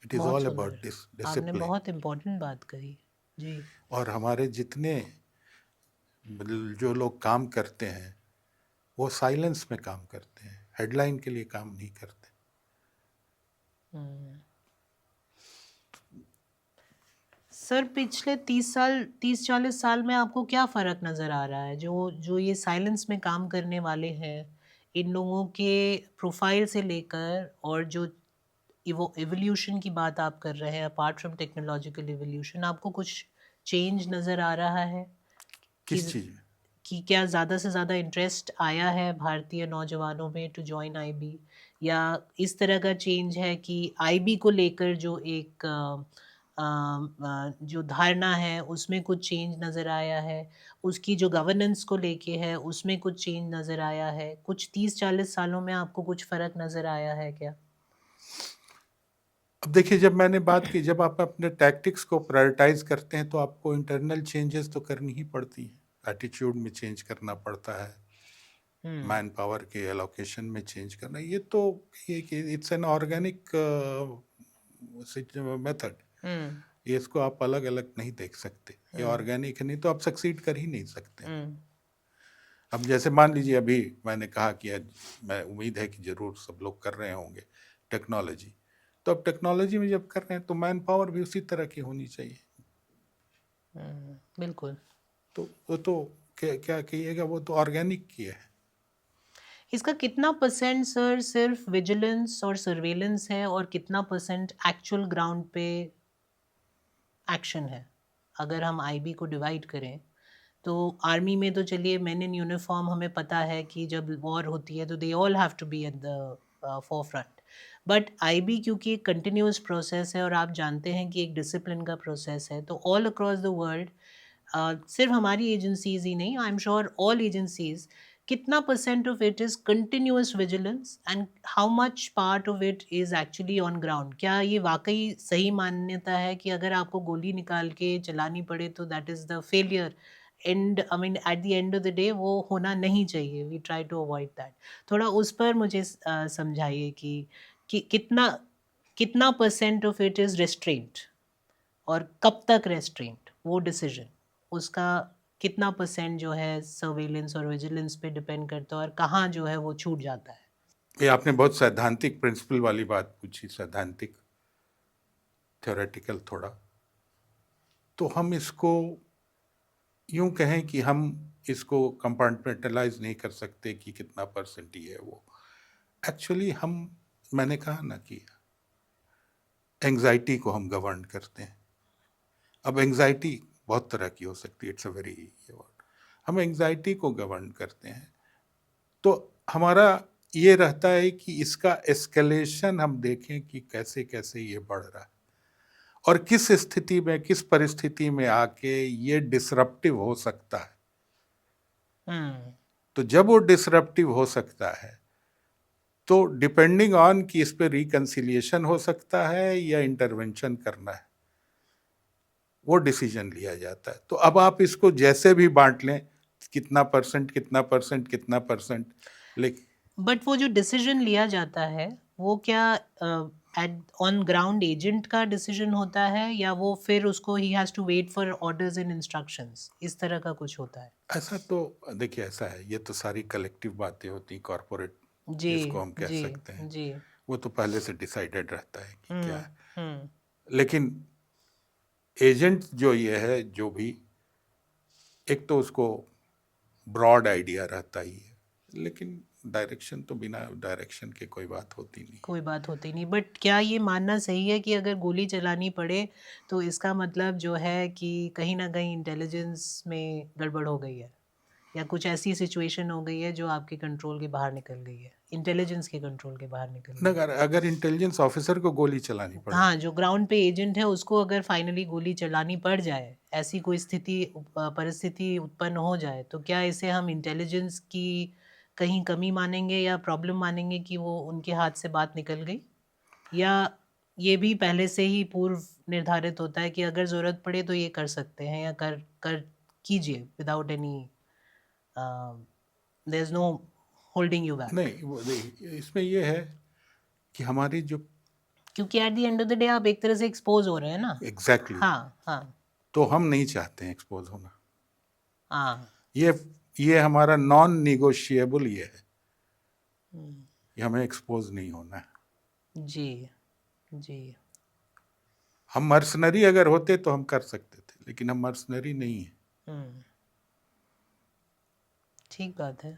इट इज़ बहुत ऑल सुंदर, अबाउट आपने डिसिप्लिन। बहुत इम्पोर्टेंट बात कही। जी। और हमारे जितने जो लोग काम करते हैं वो साइलेंस में काम करते हैं, हेडलाइन के लिए काम नहीं करते। सर, पिछले 30-40 साल में आपको क्या फ़र्क नज़र आ रहा है? जो जो ये साइलेंस में काम करने वाले हैं, इन लोगों के प्रोफाइल से लेकर, और जो इवोल्यूशन की बात आप कर रहे हैं, अपार्ट फ्रॉम टेक्नोलॉजिकल इवोल्यूशन, आपको कुछ चेंज नज़र आ रहा है? कि किस चीज़ में? कि क्या ज़्यादा से ज़्यादा इंटरेस्ट आया है भारतीय नौजवानों में टू जॉइन आईबी, या इस तरह का चेंज है कि आईबी को लेकर जो एक जो धारणा है उसमें कुछ चेंज नज़र आया है, उसकी जो गवर्नेंस को लेके है उसमें कुछ चेंज नज़र आया है? कुछ 30-40 सालों में आपको कुछ फ़र्क नज़र आया है क्या? अब देखिए, जब मैंने बात की, जब आप अपने टैक्टिक्स को प्रायोरिटाइज करते हैं तो आपको इंटरनल चेंजेस तो करनी ही पड़ती हैं। एटीट्यूड में चेंज करना पड़ता है, मैन पावर के एलोकेशन में चेंज करना, ये तो इट्स एन ऑर्गेनिक मेथड। ये इसको आप अलग अलग नहीं देख सकते, ये ऑर्गेनिक है, नहीं तो आप सक्सीड कर ही नहीं सकते। अब जैसे मान लीजिए, अभी मैंने कहा कि आज मैं उम्मीद है कि जरूर सब लोग कर रहे होंगे टेक्नोलॉजी, तो अब टेक्नोलॉजी में जब कर रहे हैं तो मैन पावर भी उसी तरह की होनी चाहिए। बिल्कुल। तो वो तो क्या कहिएगा, वो तो ऑर्गेनिक की है। इसका कितना परसेंट सर सिर्फ विजिलेंस और सर्वेलेंस है, और कितना परसेंट एक्चुअल ग्राउंड पे एक्शन है? अगर हम आईबी को डिवाइड करें तो आर्मी में तो चलिए मैन इन यूनिफॉर्म, हमें पता है कि जब वॉर होती है तो they all have to be at the forefront. But IB क्योंकि एक कंटिन्यूस प्रोसेस है और आप जानते हैं कि एक डिसिप्लिन का प्रोसेस है, तो ऑल अक्रॉस द वर्ल्ड, सिर्फ हमारी एजेंसीज ही नहीं, I am sure all agencies, कितना percent of it is continuous vigilance and how much part of it is actually on ground? क्या ये वाकई सही मान्यता है कि अगर आपको गोली निकाल के चलानी पड़े तो that is the failure? And I mean at the end of the day वो होना नहीं चाहिए, we try to avoid that. थोड़ा उस पर मुझे समझाइए कि कितना कितना percent of it is restraint और कब तक रेस्ट्रेंट? वो डिसीजन, उसका कितना % जो है सर्वेलेंस और विजिलेंस पे डिपेंड करता है और कहाँ जो है वो छूट जाता है? ये आपने बहुत सैद्धांतिक प्रिंसिपल वाली बात पूछी, सैद्धांतिक, थ्योरेटिकल थोड़ा। तो हम इसको यूं कहें कि हम इसको कंपार्टमेंटलाइज नहीं कर सकते कि कितना % ही है वो। एक्चुअली मैंने कहा ना कि एंजाइटी को हम गवर्न करते हैं। अब एंजाइटी बहुत तरह की हो सकती है, इट्स अ वेरी वर्ड। हम एंजाइटी को गवर्न करते हैं, तो हमारा ये रहता है कि इसका एस्केलेशन हम देखें कि कैसे कैसे ये बढ़ रहा है और किस स्थिति में, किस परिस्थिति में आके ये डिसरप्टिव हो सकता है। तो जब वो डिसरप्टिव हो सकता है तो डिपेंडिंग ऑन कि इस पे रिकंसिलिएशन हो सकता है या इंटरवेंशन करना है, वो डिसीजन लिया जाता है। तो अब आप इसको जैसे भी बांट लें, कितना % कितना % कितना %, लेकिन बट वो जो डिसीजन लिया जाता है वो क्या ऑन ग्राउंड एजेंट का डिसीजन होता है या वो फिर उसको he has to wait for orders and instructions, इस तरह का कुछ होता है? ऐसा तो देखिए, ऐसा है, ये तो सारी कलेक्टिव बातें होती, कॉर्पोरेट जी जिसको हम कह जी सकते हैं, जी। वो तो पहले से डिसाइडेड रहता है कि क्या है। हम्म लेकिन एजेंट जो ये है, जो भी, एक तो उसको ब्रॉड आइडिया रहता ही है, लेकिन डायरेक्शन तो बिना डायरेक्शन के कोई बात होती नहीं। कोई बात होती नहीं। बट क्या ये मानना सही है कि अगर गोली चलानी पड़े तो इसका मतलब जो है कि कहीं ना कहीं इंटेलिजेंस में गड़बड़ हो गई है या कुछ ऐसी सिचुएशन हो गई है जो आपके कंट्रोल के बाहर निकल गई है, इंटेलिजेंस के कंट्रोल के बाहर निकल गई है? अगर इंटेलिजेंस ऑफिसर को गोली चलानी पड़े, हाँ, जो ग्राउंड पे एजेंट है उसको अगर फाइनली गोली चलानी पड़ जाए, ऐसी कोई परिस्थिति उत्पन्न हो जाए, तो क्या इसे हम इंटेलिजेंस की कहीं कमी मानेंगे या प्रॉब्लम मानेंगे कि वो उनके हाथ से बात निकल गई, या ये भी पहले से ही पूर्व निर्धारित होता है कि अगर ज़रूरत पड़े तो ये कर सकते हैं या कर कर कीजिए without any, there is no holding you back? नहीं, इसमें ये है कि हमारी जो क्योंकि at the end of the day आप एक तरह से एक्सपोज हो रहे हैं ना। एग्जैक्टली हाँ हाँ तो हम नहीं चाहते हैं एक्सपोज होना। हाँ। ये हमारा नॉन निगोशिएबल ये है कि हमें एक्सपोज नहीं होना है। जी जी। हम मर्सनरी अगर होते तो हम कर सकते थे, लेकिन हम मर्सनरी नहीं है। ठीक बात है।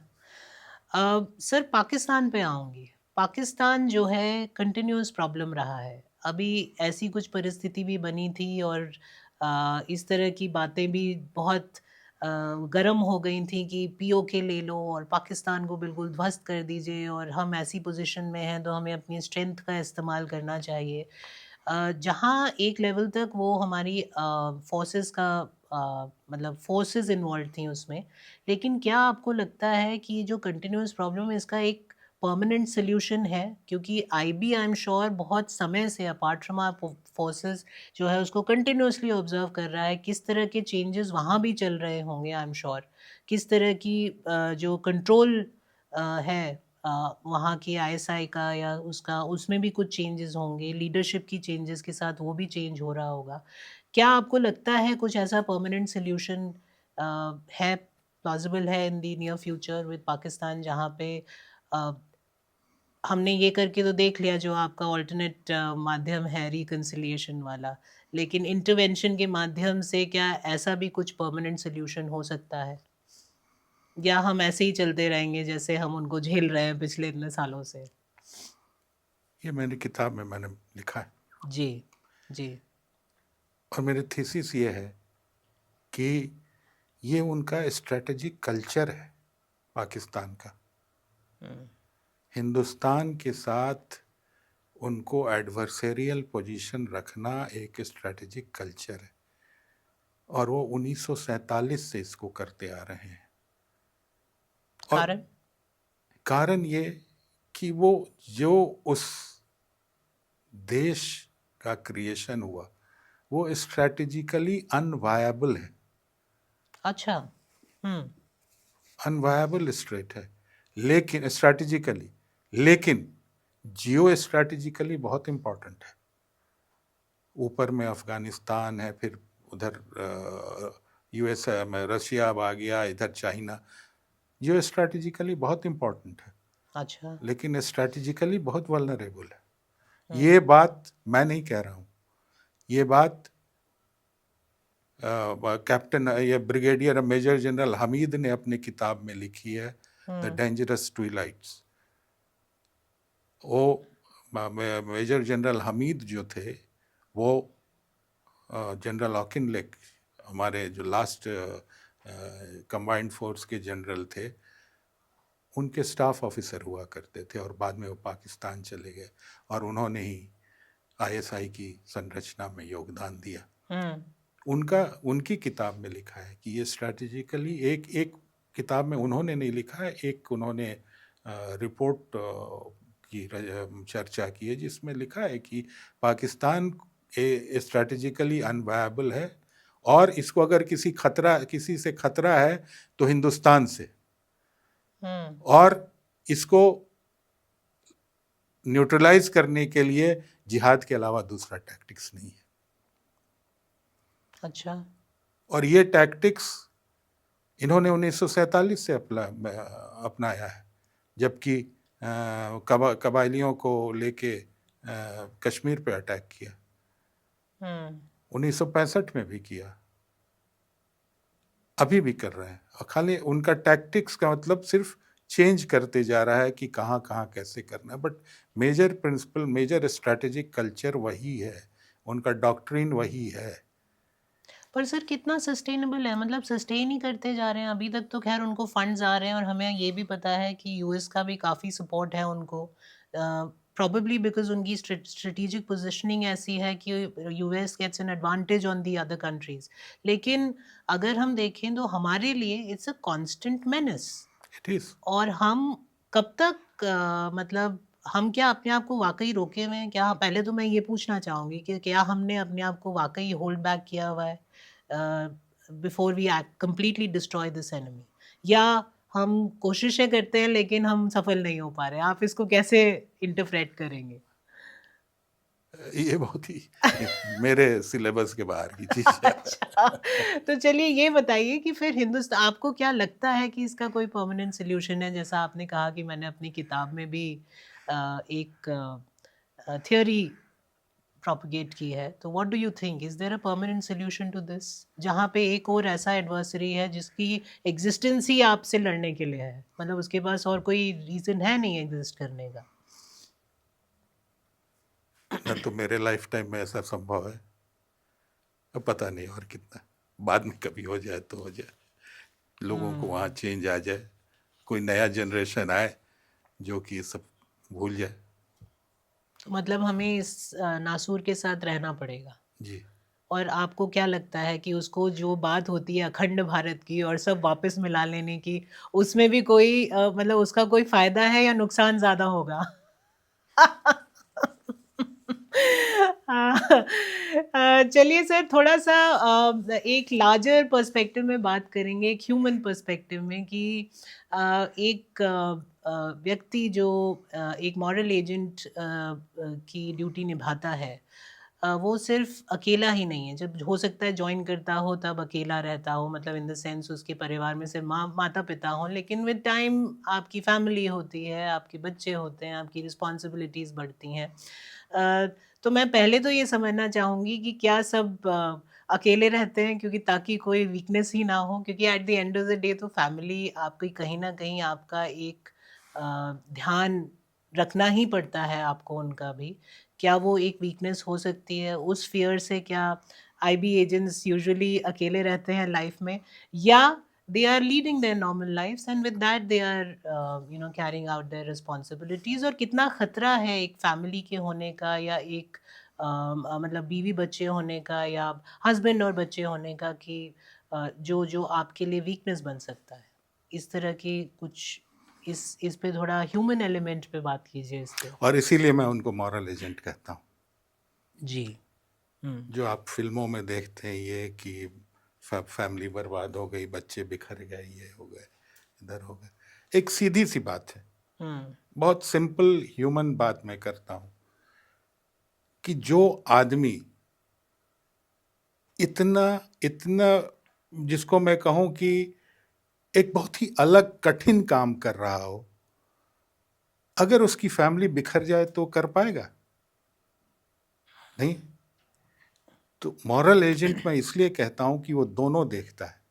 सर, पाकिस्तान पे आऊँगी। पाकिस्तान जो है कंटिन्यूस प्रॉब्लम रहा है। अभी ऐसी कुछ परिस्थिति भी बनी थी और इस तरह की बातें भी बहुत गर्म हो गई थी कि पीओके ले लो और पाकिस्तान को बिल्कुल ध्वस्त कर दीजिए और हम ऐसी पोजीशन में हैं तो हमें अपनी स्ट्रेंथ का इस्तेमाल करना चाहिए। जहाँ एक लेवल तक वो हमारी फोर्सेस का मतलब फोर्सेस इन्वॉल्व थी उसमें, लेकिन क्या आपको लगता है कि जो कंटिन्यूस प्रॉब्लम है इसका एक परमानेंट सोल्यूशन है? क्योंकि आईबी आई एम श्योर बहुत समय से अपार्ट फ्रॉम आवर फोर्सेस जो है उसको कंटिन्यूसली ऑब्जर्व कर रहा है, किस तरह के चेंजेस वहाँ भी चल रहे होंगे आई एम श्योर, किस तरह की जो कंट्रोल है वहाँ की आईएसआई का या उसका, उसमें भी कुछ चेंजेस होंगे, लीडरशिप की चेंजेस के साथ वो भी चेंज हो रहा होगा। क्या आपको लगता है कुछ ऐसा परमानेंट सोल्यूशन है, प्लॉजिबल है in the near future with Pakistan, जहाँ पे अ, हमने ये करके तो देख लिया जो आपका ऑल्टरनेट माध्यम है रिकंसिलिएशन वाला, लेकिन इंटरवेंशन के माध्यम से क्या ऐसा भी कुछ परमानेंट सोल्यूशन हो सकता है, या हम ऐसे ही चलते रहेंगे जैसे हम उनको झेल रहे हैं पिछले इतने सालों से? ये मेरी किताब में मैंने लिखा है जी जी। और मेरी थीसिस ये है कि ये उनका स्ट्रेटेजिक कल्चर है पाकिस्तान का। हिंदुस्तान के साथ उनको एडवर्सेरियल पोजीशन रखना एक स्ट्रेटेजिक कल्चर है और वो 1947 से इसको करते आ रहे हैं। और कारण ये कि वो जो उस देश का क्रिएशन हुआ वो स्ट्रेटेजिकली अनवायबल है। अच्छा। अनवायबल स्टेट है, लेकिन स्ट्रेटेजिकली, लेकिन जियो स्ट्रेटेजिकली बहुत इम्पोर्टेंट है। ऊपर में अफगानिस्तान है, फिर उधर यूएस में रशिया आ गया, इधर चाइना, जो स्ट्रैटेजिकली बहुत इम्पोर्टेंट है अच्छा। लेकिन स्ट्रैटेजिकली बहुत वल्नरेबल है। ये बात मैं नहीं कह रहा हूँ, ये बात कैप्टन ये ब्रिगेडियर मेजर जनरल हमीद ने अपनी किताब में लिखी है, द डेंजरस ट्विलाइट्स। वो मेजर जनरल हमीद जो थे वो जनरल ऑकिनलेक, हमारे जो लास्ट कंबाइंड फोर्स के जनरल थे, उनके स्टाफ ऑफिसर हुआ करते थे और बाद में वो पाकिस्तान चले गए और उन्होंने ही आईएसआई की संरचना में योगदान दिया। उनकी किताब में लिखा है कि ये स्ट्रैटेजिकली एक किताब में उन्होंने नहीं लिखा है, एक उन्होंने रिपोर्ट की चर्चा की है जिसमें लिखा है कि पाकिस्तान स्ट्रैटेजिकली अनवायबल है और इसको अगर किसी से खतरा है तो हिंदुस्तान से, और इसको न्यूट्रलाइज करने के लिए जिहाद के अलावा दूसरा टैक्टिक्स नहीं है। अच्छा। और ये टैक्टिक्स इन्होंने 1947 से अपनाया है, जबकि कबायलियों को लेके कश्मीर पे अटैक किया 1965 में भी किया, अभी भी कर रहे हैं। और खाली उनका टैक्टिक्स का मतलब सिर्फ चेंज करते जा रहा है कि कहाँ कहाँ कैसे करना है, but major principle, major strategic culture वही है, उनका डॉक्ट्रिन वही है। पर सर कितना सस्टेनेबल है, मतलब सस्टेन ही करते जा रहे हैं अभी तक तो। खैर उनको फंड्स आ रहे हैं और हमें ये भी पता है कि यूएस का भी काफ़ी सपोर्ट है उनको, प्रॉबेबली बिकॉज उनकी स्ट्रेटेजिक पोजीशनिंग ऐसी है कि US gets an advantage on the other countries. लेकिन अगर हम देखें तो हमारे लिए it's a constant menace. It is. और हम कब तक मतलब हम क्या अपने आप को वाकई रोके हुए हैं क्या? पहले तो मैं ये पूछना चाहूँगी कि क्या हमने अपने आप को वाकई होल्ड बैक किया हुआ है before we completely destroy this enemy, या हम कोशिशें करते हैं लेकिन हम सफल नहीं हो पा रहे? आप इसको कैसे इंटरप्रेट करेंगे? ये बहुत ही मेरे सिलेबस के बाहर की चीज है। अच्छा, तो चलिए ये बताइए कि फिर हिंदुस्तान, आपको क्या लगता है कि इसका कोई परमानेंट सोल्यूशन है? जैसा आपने कहा कि मैंने अपनी किताब में भी एक थियोरी प्रोपगेट की है, तो what do you think, is there a permanent solution to this, जहाँ पे एक और ऐसा एडवर्सरी है जिसकी एग्जिस्टेंस ही आपसे लड़ने के लिए है, मतलब उसके पास और कोई रीजन है नहीं एग्जिस्ट करने का? न तो मेरे लाइफ टाइम में ऐसा संभव है, अब पता नहीं और कितना, बाद में कभी हो जाए तो हो जाए, लोगों को वहाँ चेंज आ जाए, कोई नया जनरेशन आए जो कि सब भूल जाए। तो मतलब हमें इस नासूर के साथ रहना पड़ेगा। जी। और आपको क्या लगता है कि उसको जो बात होती है अखंड भारत की और सब वापस मिला लेने की, उसमें भी कोई मतलब उसका कोई फायदा है या नुकसान ज्यादा होगा? चलिए सर, थोड़ा सा एक लार्जर पर्सपेक्टिव में बात करेंगे, एक ह्यूमन पर्सपेक्टिव में, कि एक व्यक्ति जो एक मॉरल एजेंट की ड्यूटी निभाता है, वो सिर्फ अकेला ही नहीं है। जब हो सकता है ज्वाइन करता हो तब अकेला रहता हो, मतलब इन द सेंस उसके परिवार में सिर्फ माता पिता हों, लेकिन विद टाइम आपकी फैमिली होती है, आपके बच्चे होते हैं, आपकी रिस्पॉन्सिबिलिटीज़ बढ़ती हैं। तो मैं पहले तो ये समझना चाहूँगी कि क्या सब अकेले रहते हैं क्योंकि ताकि कोई वीकनेस ही ना हो, क्योंकि at the end of the day तो फैमिली आपकी कहीं ना कहीं आपका एक ध्यान रखना ही पड़ता है आपको उनका भी। क्या वो एक वीकनेस हो सकती है? उस फियर से क्या आईबी एजेंट्स यूजुअली अकेले रहते हैं लाइफ में, या they are leading their normal lives and with that they are carrying out their responsibilities? और कितना खतरा है एक फैमिली के होने का, या एक मतलब बीवी बच्चे होने का, या हस्बैंड और बच्चे होने का, कि जो जो आपके लिए वीकनेस बन सकता है? इस तरह की कुछ इस पे थोड़ा ह्यूमन एलिमेंट पे बात कीजिए इस पे। और इसीलिए मैं उनको मॉरल एजेंट कहता हूँ। जी। जो आप फिल्मों में देखते हैं ये कि फैमिली बर्बाद हो गई, बच्चे बिखर गए, ये हो गए, इधर हो गए, एक सीधी सी बात है, बहुत सिंपल ह्यूमन बात मैं करता हूँ कि जो आदमी इतना इतना जिसको मैं कहूं कि एक बहुत ही अलग कठिन काम कर रहा हो, अगर उसकी फैमिली बिखर जाए तो कर पाएगा नहीं। तो मॉरल एजेंट मैं इसलिए कहता हूं कि वो दोनों देखता है।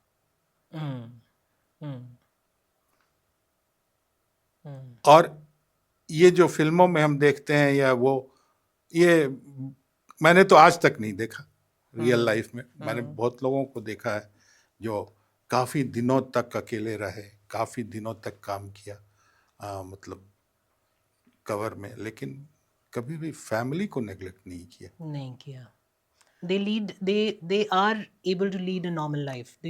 हम्म, हम्म, और ये जो फिल्मों में हम देखते हैं या वो, ये मैंने तो आज तक नहीं देखा रियल लाइफ में। मैंने बहुत लोगों को देखा है जो काफी दिनों तक अकेले रहे, काफी दिनों तक काम किया, मतलब कवर में, लेकिन कभी भी फैमिली को नेग्लेक्ट नहीं किया। नहीं किया। they are able to lead a normal life. Do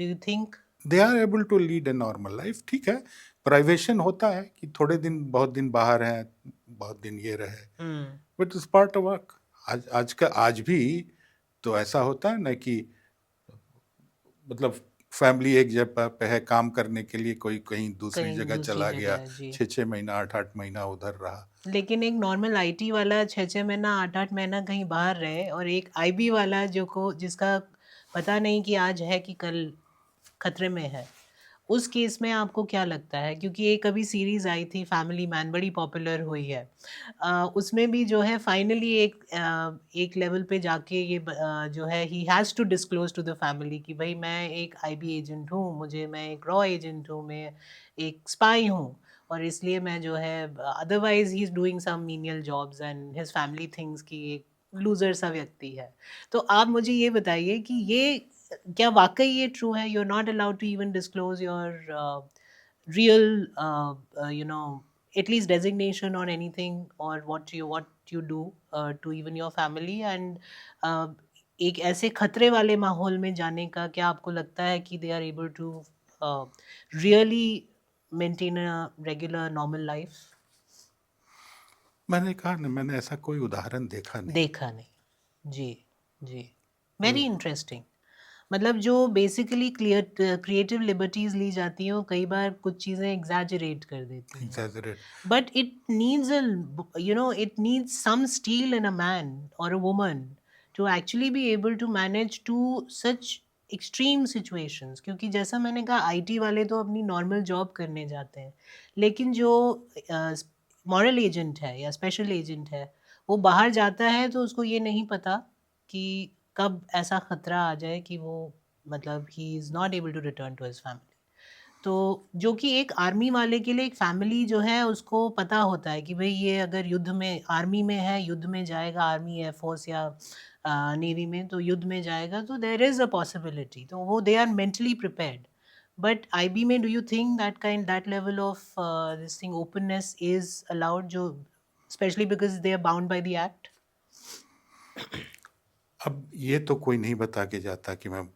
you think? They are able to lead a normal life. ठीक है, प्राइवेशन होता है कि थोड़े दिन बहुत दिन बाहर हैं, बहुत दिन ये रहे, but it's part of work. आज भी तो ऐसा होता है ना कि मतलब फैमिली एक जगह पे है काम करने के लिए, कोई कहीं दूसरी कहीं जगह दूसरी चला जगह गया, है, जी। 6-6 महीना 8-8 महीना उधर रहा। लेकिन एक नॉर्मल आईटी वाला 6-6 महीना 8-8 महीना कहीं बाहर रहे, और एक आईबी वाला जिसका पता नहीं कि आज है कि कल खतरे में है, उस केस में आपको क्या लगता है? क्योंकि एक अभी सीरीज आई थी फैमिली मैन, बड़ी पॉपुलर हुई है। उसमें भी जो है फाइनली एक लेवल पे जाके ये जो है he has to disclose to the family कि भाई मैं एक आईबी एजेंट हूँ, मैं एक रॉ एजेंट हूँ, मैं एक स्पाई हूँ, और इसलिए मैं जो है otherwise he is doing some menial jobs and his family things कि एक लूज़र सा व्यक्ति है। तो आप मुझे ये बताइए कि ये क्या वाकई ये ट्रू है? You are not allowed to even disclose your real you know at least designation or anything, or what you do to even your family, and एक ऐसे खतरे वाले माहौल में जाने का क्या आपको लगता है कि they are able to really maintain a regular normal life? मैंने कहा ना, मैंने ऐसा कोई उदाहरण देखा नहीं। देखा नहीं। जी, जी। Very interesting. मतलब जो बेसिकली क्रिएटिव लिबर्टीज ली जाती हैं, वो कई बार कुछ चीज़ें एग्जैजरेट कर देती हैं, Exaggerate. but it needs it needs some steel in a man or a woman to actually be able to manage to such extreme situations। क्योंकि जैसा मैंने कहा, आईटी वाले तो अपनी नॉर्मल जॉब करने जाते हैं, लेकिन जो मॉरल एजेंट है या स्पेशल एजेंट है, वो बाहर जाता है तो उसको ये नहीं पता कि कब ऐसा खतरा आ जाए कि वो मतलब he is not able to return to his family. तो जो कि एक आर्मी वाले के लिए एक फैमिली जो है उसको पता होता है कि भाई ये अगर युद्ध में, आर्मी में है, युद्ध में जाएगा, आर्मी एयरफोर्स या नेवी में, तो युद्ध में जाएगा, तो देयर इज़ अ पॉसिबिलिटी, तो वो they are mentally prepared. But IB में do you think that level of this thing openness is allowed, जो specially because they are bound by the act? अब ये तो कोई नहीं बता के जाता कि मैं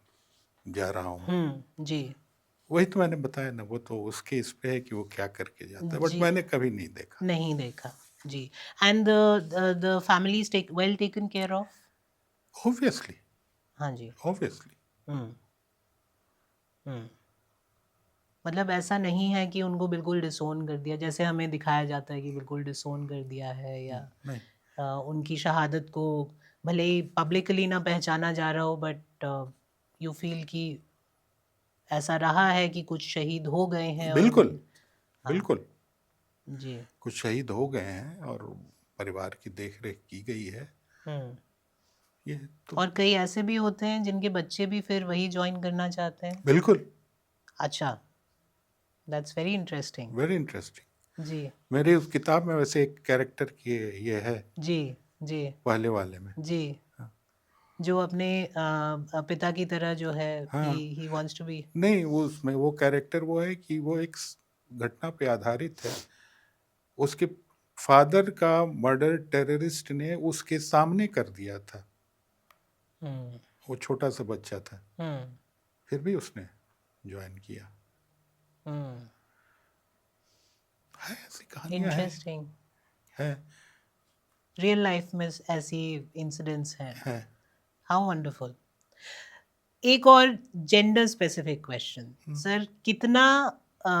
जा रहा हूँ। जी, वही तो मैंने बताया ना, वो तो उसके इस पे है कि वो क्या करके जाता है, बट जी। मैंने कभी नहीं देखा। नहीं देखा। जी। And the family is well taken care of? Obviously, हाँ जी। ऑब्वियसली। हम्म, हम्म। मतलब ऐसा नहीं है कि उनको बिल्कुल डिसोन कर दिया, जैसे हमें दिखाया जाता है कि बिल्कुल डिसोन कर दिया है, या नहीं, उनकी शहादत को भले ही पब्लिकली ना पहचाना जा रहा हो, बट यू फील कि ऐसा रहा है कि कुछ शहीद हो गए हैं और बिल्कुल, हाँ, बिल्कुल। जी। कुछ शहीद हो गए हैं और परिवार की देख रेख की गई है। हम्म। ये तो और कई ऐसे भी होते हैं जिनके बच्चे भी फिर वही ज्वाइन करना चाहते हैं। बिल्कुल, अच्छा, that's very interesting. Very interesting. जी, मेरी उस किताब में वैसे एक कैरेक्टर की ये है, जी, जी, पहले वाले में। जी। हाँ, जो अपने पिता की तरह जो है, हाँ। He wants to be. नहीं, वो उसमें वो कैरेक्टर वो है कि वो एक घटना पे आधारित है। उसके फादर का मर्डर टेररिस्ट ने उसके सामने कर दिया था। हम्म, वो छोटा सा बच्चा था, हम्म, फिर भी उसने ज्वाइन किया। हम्म। है, ऐसी कहानियां इंटरेस्टिंग। है, रियल लाइफ में ऐसी इंसिडेंट्स हैं। है। How wonderful. एक और जेंडर स्पेसिफिक क्वेश्चन, सर, कितना अ,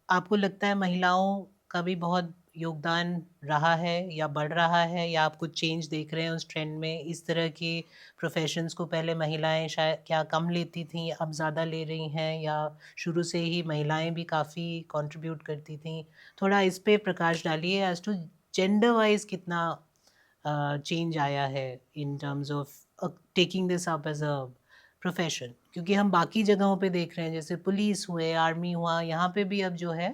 आपको लगता है महिलाओं का भी बहुत योगदान रहा है या बढ़ रहा है, या आप कुछ चेंज देख रहे हैं उस ट्रेंड में? इस तरह के प्रोफेशंस को पहले महिलाएं शायद क्या कम लेती थीं, अब ज़्यादा ले रही हैं, या शुरू से ही महिलाएं भी काफ़ी कंट्रीब्यूट करती थीं? थोड़ा इस पे प्रकाश डालिए एज टू जेंडर वाइज कितना चेंज आया है in terms of taking this up as a profession, क्योंकि हम बाकी जगहों पे देख रहे हैं जैसे पुलिस हुए, आर्मी हुआ, यहाँ पे भी अब जो है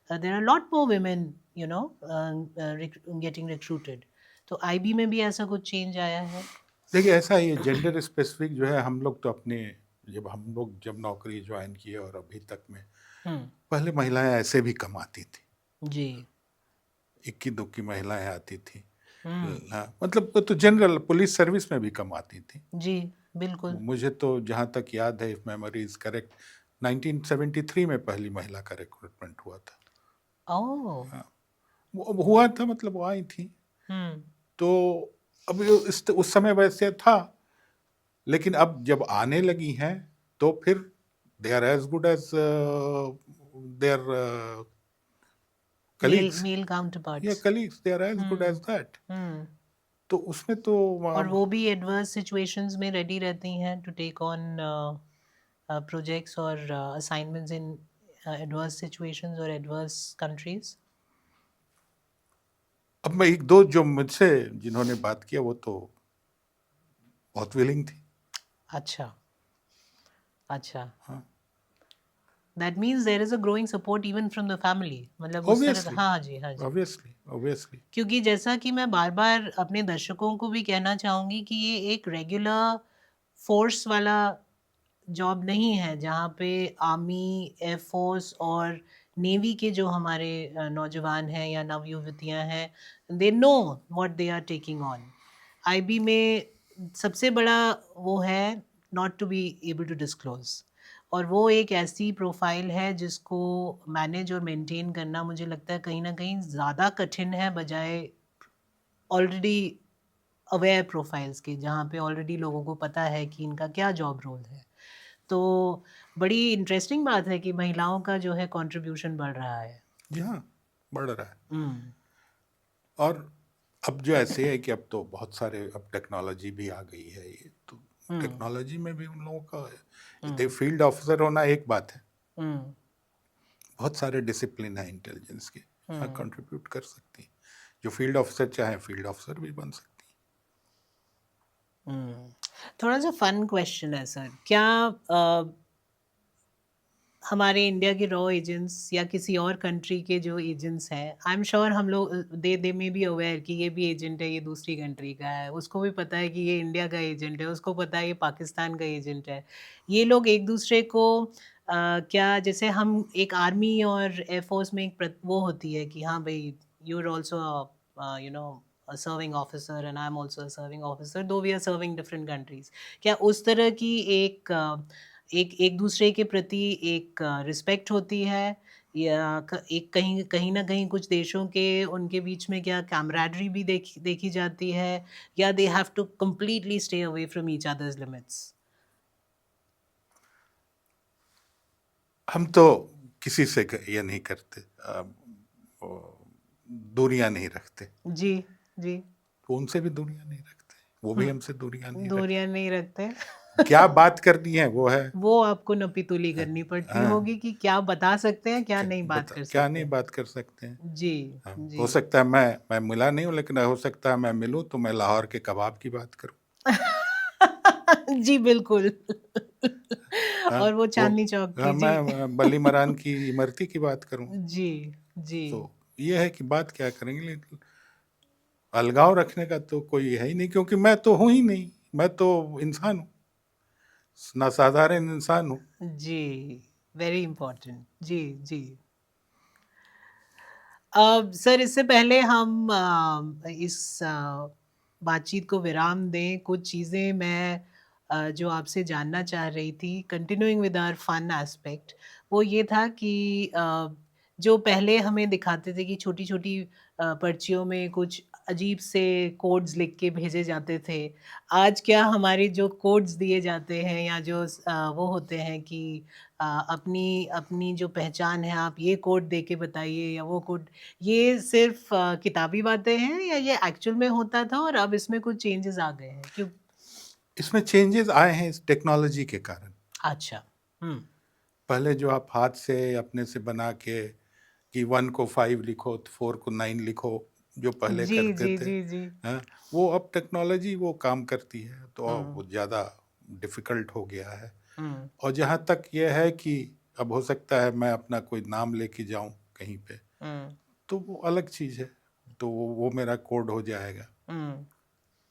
there are lot more women you know getting recruited. तो आईबी में भी ऐसा कुछ चेंज आया है? देखिए, ऐसा ही जेंडर स्पेसिफिक जो है, हम लोग तो अपने जब नौकरी ज्वाइन किए और अभी तक में, हम्म, पहले महिलाएं ऐसे भी कम आती थी, जी। इक्की दुक्की महिलाएं आती थी। हम्म, हाँ, मतलब वो तो जनरल पुलिस सर्विस में भी कम आती थी। जी बिल्कुल। मुझे तो जहाँ तक याद है, इफ मेमोरी इज करेक्ट, 1973 में पहली महिला का रिक्रूटमेंट हुआ था। ओह। हाँ, वो हुआ था, मतलब वो आई थी। हम्म, तो अब उस समय वैसे था, लेकिन अब जब आने लगी हैं तो फिर they are as good as their male colleagues. Male या counterparts. Colleagues, they are as good as that. Hmm, तो उसमें तो और वो भी एडवर्स सिचुएशंस में रेडी रहती हैं टू टेक ऑन प्रोजेक्ट्स और असाइनमेंट्स इन एडवर्स सिचुएशंस और एडवर्स कंट्रीज। अब मैं एक दो जो मुझसे जिन्होंने बात किया, वो तो बहुत विलिंग थी। अच्छा, अच्छा। हाँ, that means there is a growing support even from the family, मतलब उस तरह का। ऑब्वियसली, हाँ जी, हाँ जी। ऑब्वियसली। क्योंकि जैसा कि मैं बार बार अपने दर्शकों को भी कहना चाहूँगी कि ये एक रेगुलर फोर्स वाला जॉब नहीं है, जहाँ पे आर्मी, एयरफोर्स और नेवी के जो हमारे नौजवान हैं या नवयुवतियाँ हैं, they know what they are taking on. IB में सबसे बड़ा वो है not to be able to disclose, और वो एक ऐसी प्रोफाइल है जिसको मैनेज और मेंटेन करना मुझे लगता है कहीं ना कहीं ज़्यादा कठिन है बजाय ऑलरेडी अवेयर प्रोफाइल्स के, जहाँ पे ऑलरेडी लोगों को पता है कि इनका क्या जॉब रोल है। तो बड़ी इंटरेस्टिंग बात है कि महिलाओं का जो है कंट्रीब्यूशन बढ़ रहा है। जी हाँ, बढ़ रहा है। हम्म, और अब जो ऐसे है कि अब तो बहुत सारे, अब टेक्नोलॉजी भी आ गई है, ये तो टेक्नोलॉजी में भी उन लोगों का, फील्ड ऑफिसर होना एक बात है, हम्म, बहुत सारे डिसिप्लिन है इंटेलिजेंस के, हाँ, कंट्रीब्यूट कर सकती है। जो फील्ड ऑफिसर चाहे फील्ड ऑफिसर भी बन सकती थोड़ा सा फन क्वेश्चन है सर, क्या हमारे इंडिया के रॉ एजेंट्स या किसी और कंट्री के जो एजेंट्स हैं, आई एम श्योर हम लोग दे मे बी अवेयर कि ये भी एजेंट है, ये दूसरी कंट्री का है, उसको भी पता है कि ये इंडिया का एजेंट है, उसको पता है ये पाकिस्तान का एजेंट है। ये लोग एक दूसरे को क्या, जैसे हम एक आर्मी और एयरफोर्स में एक वो होती है कि हाँ भाई, you are also you know a serving officer and I'm also a serving officer, though we are serving different countries, क्या उस तरह की एक दूसरे के प्रति एक रिस्पेक्ट होती है, या एक कहीं कहीं ना कहीं कुछ देशों के उनके बीच में क्या कैमराडरी भी देखी जाती है, या they have to completely stay away from each other's limits? हम तो किसी से ये नहीं करते, दूरियां नहीं रखते, जी, जी। तो उनसे भी दूरियां नहीं रखते, वो भी हमसे दूरियां नहीं रखते। दूरियां नहीं रखते। क्या बात करनी है वो है, वो आपको नपीतुली करनी पड़ती हाँ, होगी कि क्या बता सकते हैं, क्या नहीं बात कर क्या सकते नहीं हैं। बात कर सकते हैं। जी, हाँ, जी। हो सकता है मैं मिला नहीं हूँ, लेकिन हो सकता है मैं मिलूं तो मैं लाहौर के कबाब की बात करूं। जी बिल्कुल। हाँ, और वो चांदनी चौक हाँ, की, जी। मैं बली मरान की इमरती की बात करूं। जी, जी। तो ये है कि बात क्या करेंगे, लेकिन अलगाव रखने का तो कोई है ही नहीं, क्योंकि मैं तो हूं ही नहीं, मैं तो इंसान हूँ, ना साधारण इंसान हूँ। जी, वेरी इम्पोर्टेंट। जी, जी। सर, इससे पहले हम इस बातचीत को विराम दें, कुछ चीज़ें मैं जो आपसे जानना चाह रही थी, continuing with our fun aspect, वो ये था कि जो पहले हमें दिखाते थे कि छोटी-छोटी पर्चियों में कुछ अजीब से कोड्स लिख के भेजे जाते थे। आज क्या हमारे जो कोड्स दिए जाते हैं या जो वो होते हैं कि अपनी अपनी जो पहचान है आप ये कोड दे के बताइए या वो कोड, ये सिर्फ किताबी बातें हैं या ये एक्चुअल में होता था और अब इसमें कुछ चेंजेस आ गए हैं? क्यों? इसमें चेंजेस आए हैं इस टेक्नोलॉजी के कारण। अच्छा। हुँ। पहले जो आप हाथ से अपने से बना के कि 1 को 5 लिखो, 4 को 9 लिखो, जो पहले जी, करते जी, थे, जी, जी। हाँ, वो अब टेक्नोलॉजी वो काम करती है, तो हुँ, वो ज़्यादा डिफ़िकल्ट हो गया है। हुँ, और जहाँ तक ये है कि अब हो सकता है मैं अपना कोई नाम लेके जाऊँ कहीं पे, हुँ, तो वो अलग चीज़ है, तो वो मेरा कोड हो जाएगा। हुँ।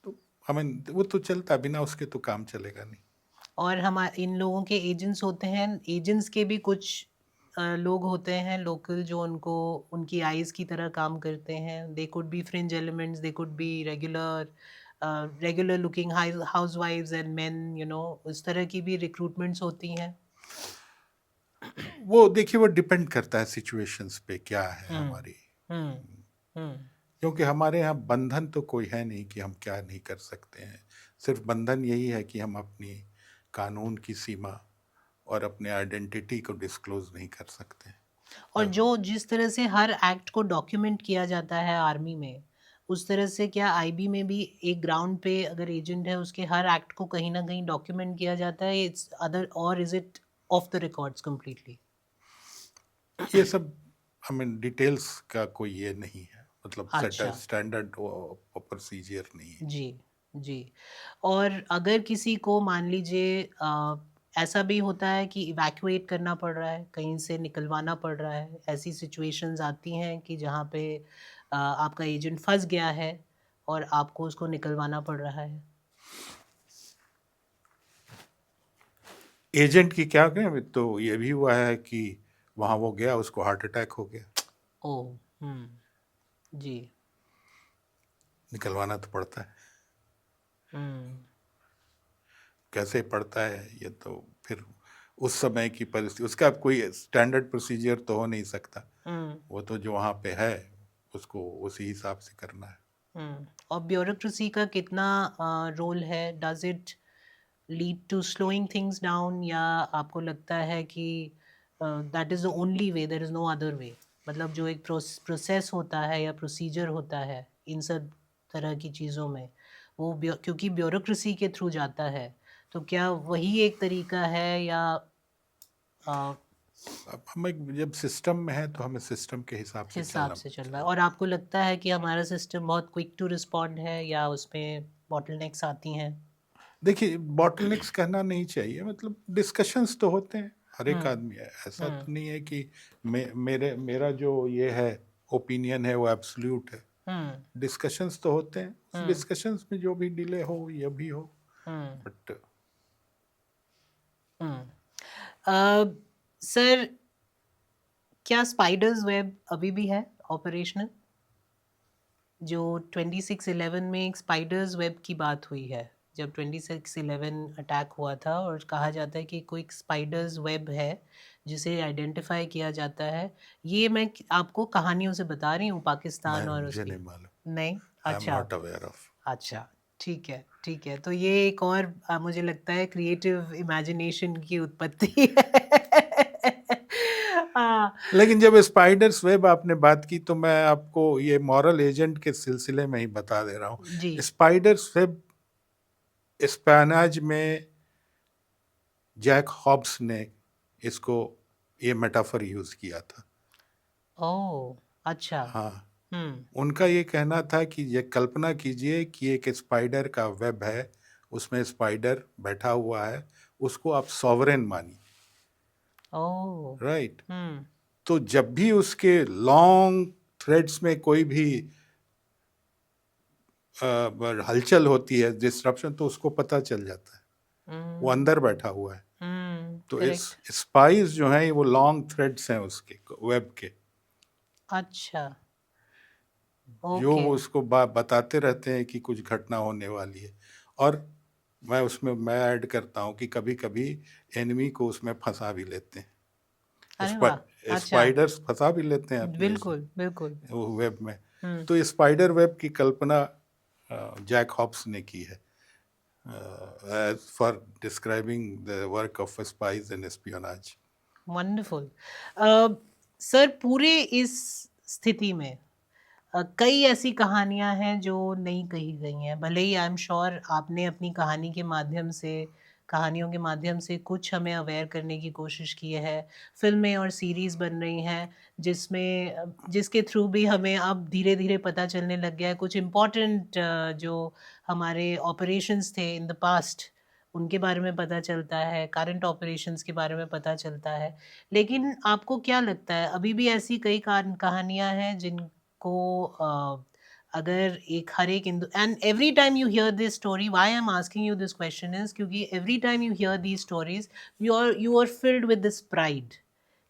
तो आई मीन वो तो चलता है, बिना उसके तो काम चलेगा नहीं। और इन लोगों के एजेंट्स होते हैं, एजेंट्स के भी कुछ लोग होते हैं लोकल जो उनको उनकी आईज़ की तरह काम करते हैं। They could be fringe elements, they could be regular looking हाउसवाइफ्स एंड मेन, उस तरह की भी रिक्रूटमेंट्स होती हैं। वो देखिए वो डिपेंड करता है सिचुएशंस पे क्या है हुँ, हमारी। हुँ, हुँ, क्योंकि हमारे यहाँ बंधन तो कोई है नहीं कि हम क्या नहीं कर सकते हैं। सिर्फ बंधन यही है कि हम अपनी कानून की सीमा और अपने आइडेंटिटी को डिस्क्लोज नहीं कर सकते। और जो जिस तरह से हर एक्ट को डॉक्यूमेंट किया जाता है आर्मी में, उस तरह से क्या आईबी में भी एक ग्राउंड पे अगर एजेंट है उसके हर एक्ट को कहीं न कहीं डॉक्यूमेंट किया जाता है? इट्स अदर और is it of the records completely? ये सब आई मीन डिटेल्स का कोई ये नहीं है, मतलब अच्छा। स्टैंडर्ड प्रोसीजर नहीं है। जी, जी। और अगर किसी को मान लीजिए ऐसा भी होता है कि इवैक्यूएट करना पड़ रहा है, कहीं से निकलवाना पड़ रहा है, ऐसी सिचुएशंस आती हैं कि जहाँ पे आपका एजेंट फँस गया है और आपको उसको निकलवाना पड़ रहा है? एजेंट की क्या करें, तो ये भी हुआ है कि वहाँ वो गया, उसको हार्ट अटैक हो गया, ओह! हुँ। जी। निकलवाना तो पड़ता है। हुँ। कैसे पड़ता है ये तो फिर उस समय की परिस्थिति, उसका कोई स्टैंडर्ड प्रोसीजर तो हो नहीं सकता। हुँ, वो तो जो वहाँ पे है उसको उसी हिसाब से करना है। हुँ। और ब्यूरोक्रेसी का कितना रोल है? Does it lead to slowing things down या आपको लगता है कि that is the only way, there is no other way? मतलब जो एक प्रोसेस होता है या प्रोसीजर होता है इन सब तरह की चीज़ों में, वो क्योंकि ब्यूरोक्रेसी के थ्रू जाता है, तो क्या वही एक तरीका है या अ, अब हमें जब सिस्टम में है तो हमें सिस्टम के हिसाब से हिसाब चलना से चल रहा है? चाहिए। और आपको लगता है कि हमारा सिस्टम बहुत क्विक टू रिस्पॉन्ड है या उसमें बॉटलनेक्स आती हैं? देखिए बॉटलनेक्स कहना नहीं चाहिए, मतलब डिस्कशंस तो होते हैं, हर एक हुँ, आदमी है, ऐसा हुँ, तो नहीं है कि मेरा जो ये है ओपिनियन है वो एब्सोल्यूट है। हुँ, डिस्कशंस तो होते हैं, उस हुँ, डिस्कशंस में जो भी डिले हो ये भी हो, हुँ, बट हुँ। सर, क्या स्पाइडर्स वेब अभी भी है ऑपरेशनल? जो 26/11 में एक स्पाइडर्स वेब की बात हुई है, जब 26/11 अटैक हुआ था और कहा जाता है कि कोई स्पाइडर्स वेब है, जिसे आइडेंटिफ़ाई किया जाता है। ये मैं आपको कहानियों से बता रही हूँ पाकिस्तान और मुझे उसकी। नहीं मालूम। नहीं? आई एम अच्छा, नॉट अवेयर ऑफ। अच्छा, ठीक है, ठीक है। तो ये एक और मुझे लगता है क्रिएटिव इमेजिनेशन की उत्पत्ति है। हाँ, लेकिन जब स्पाइडर्स वेब आपने बात की तो मैं आपको ये मॉरल एजेंट के सिलसिले में ही बता दे रहा जी। हूँ। स्पाइडर्स वेब स्पैनाज में जैक हॉब्स ने इसको ये मेटाफर यूज किया था। ओह! अच्छा। हाँ, हुँ, उनका ये कहना था कि ये कल्पना कीजिए कि एक स्पाइडर का वेब है, उसमें स्पाइडर बैठा हुआ है, उसको आप सॉवरेन मानिए, ओह! राइट? हुँ, तो जब भी उसके लॉन्ग थ्रेड्स में कोई भी हलचल होती है, डिस्ट्रप्शन, तो उसको पता चल जाता है वो अंदर बैठा हुआ है। तो इस करेक्ट। स्पाइस जो हैं वो लॉन्ग थ्रेड्स हैं उसके वेब के, अच्छा, जो ओके। वो उसको बताते रहते हैं कि कुछ घटना होने वाली है। और मैं ऐड करता हूँ कि कभी कभी एनिमी को उसमें फंसा भी लेते हैं, अरे वाह! अच्छा, स्पाइडर्स फंसा भी लेते हैं अपने बिल्कुल, बिल्कुल। वो वेब में। तो स्पाइडर वेब की कल्पना जैक हॉब्स ने की है for describing the work of spies and espionage. Wonderful. Sir, पूरे इस स्थिति में कई ऐसी कहानियां हैं जो नहीं कही गई हैं। भले ही आई एम श्योर आपने अपनी कहानियों के माध्यम से कुछ हमें अवेयर करने की कोशिश की है। फिल्में और सीरीज़ बन रही हैं जिसके थ्रू भी हमें अब धीरे धीरे पता चलने लग गया है कुछ इम्पोर्टेंट जो हमारे ऑपरेशंस थे इन द पास्ट, उनके बारे में पता चलता है, करंट ऑपरेशंस के बारे में पता चलता है। लेकिन आपको क्या लगता है, अभी भी ऐसी कई कहानियां हैं जिनको अगर हर एक and every time you hear this story, why I am asking you this question is क्योंकि every time you hear these stories you are filled with this pride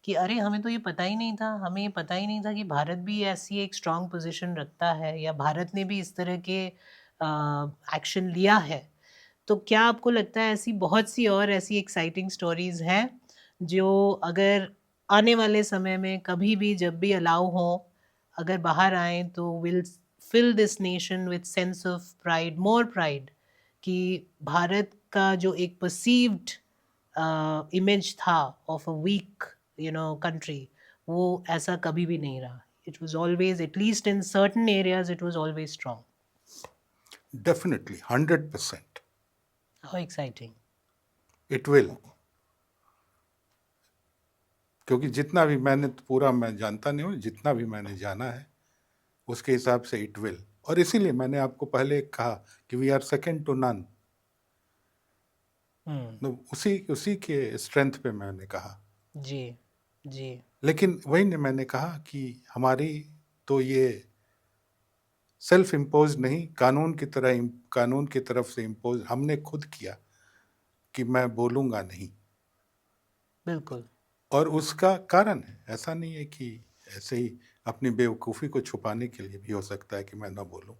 कि अरे हमें तो ये पता ही नहीं था, हमें ये पता ही नहीं था कि भारत भी ऐसी एक स्ट्रॉन्ग पोजीशन रखता है या भारत ने भी इस तरह के एक्शन लिया है। तो क्या आपको लगता है ऐसी बहुत सी और ऐसी एक्साइटिंग स्टोरीज हैं जो अगर आने वाले समय में कभी भी जब भी अलाउ हो, अगर बाहर आए तो will fill this nation with sense of pride, more pride, कि भारत का जो एक परसीव्ड इमेज था ऑफ अ वीक कंट्री, वो ऐसा कभी भी नहीं रहा। It was always, at least in certain areas, it was always strong. Definitely 100%। How exciting. It will, क्योंकि जितना भी मैंने पूरा मैं जानता नहीं हूँ, जितना भी मैंने जाना है उसके हिसाब से इट विल। और इसीलिए मैंने आपको पहले कहा कि we are second to none. उसी के स्ट्रेंथ पे मैंने कहा जी जी। लेकिन वही ने मैंने कहा कि हमारी तो ये सेल्फ इम्पोज नहीं, कानून की तरफ से इम्पोज हमने खुद किया कि मैं बोलूँगा नहीं। बिल्कुल। और उसका कारण है, ऐसा नहीं है कि ऐसे ही अपनी बेवकूफ़ी को छुपाने के लिए भी हो सकता है कि मैं ना बोलूं।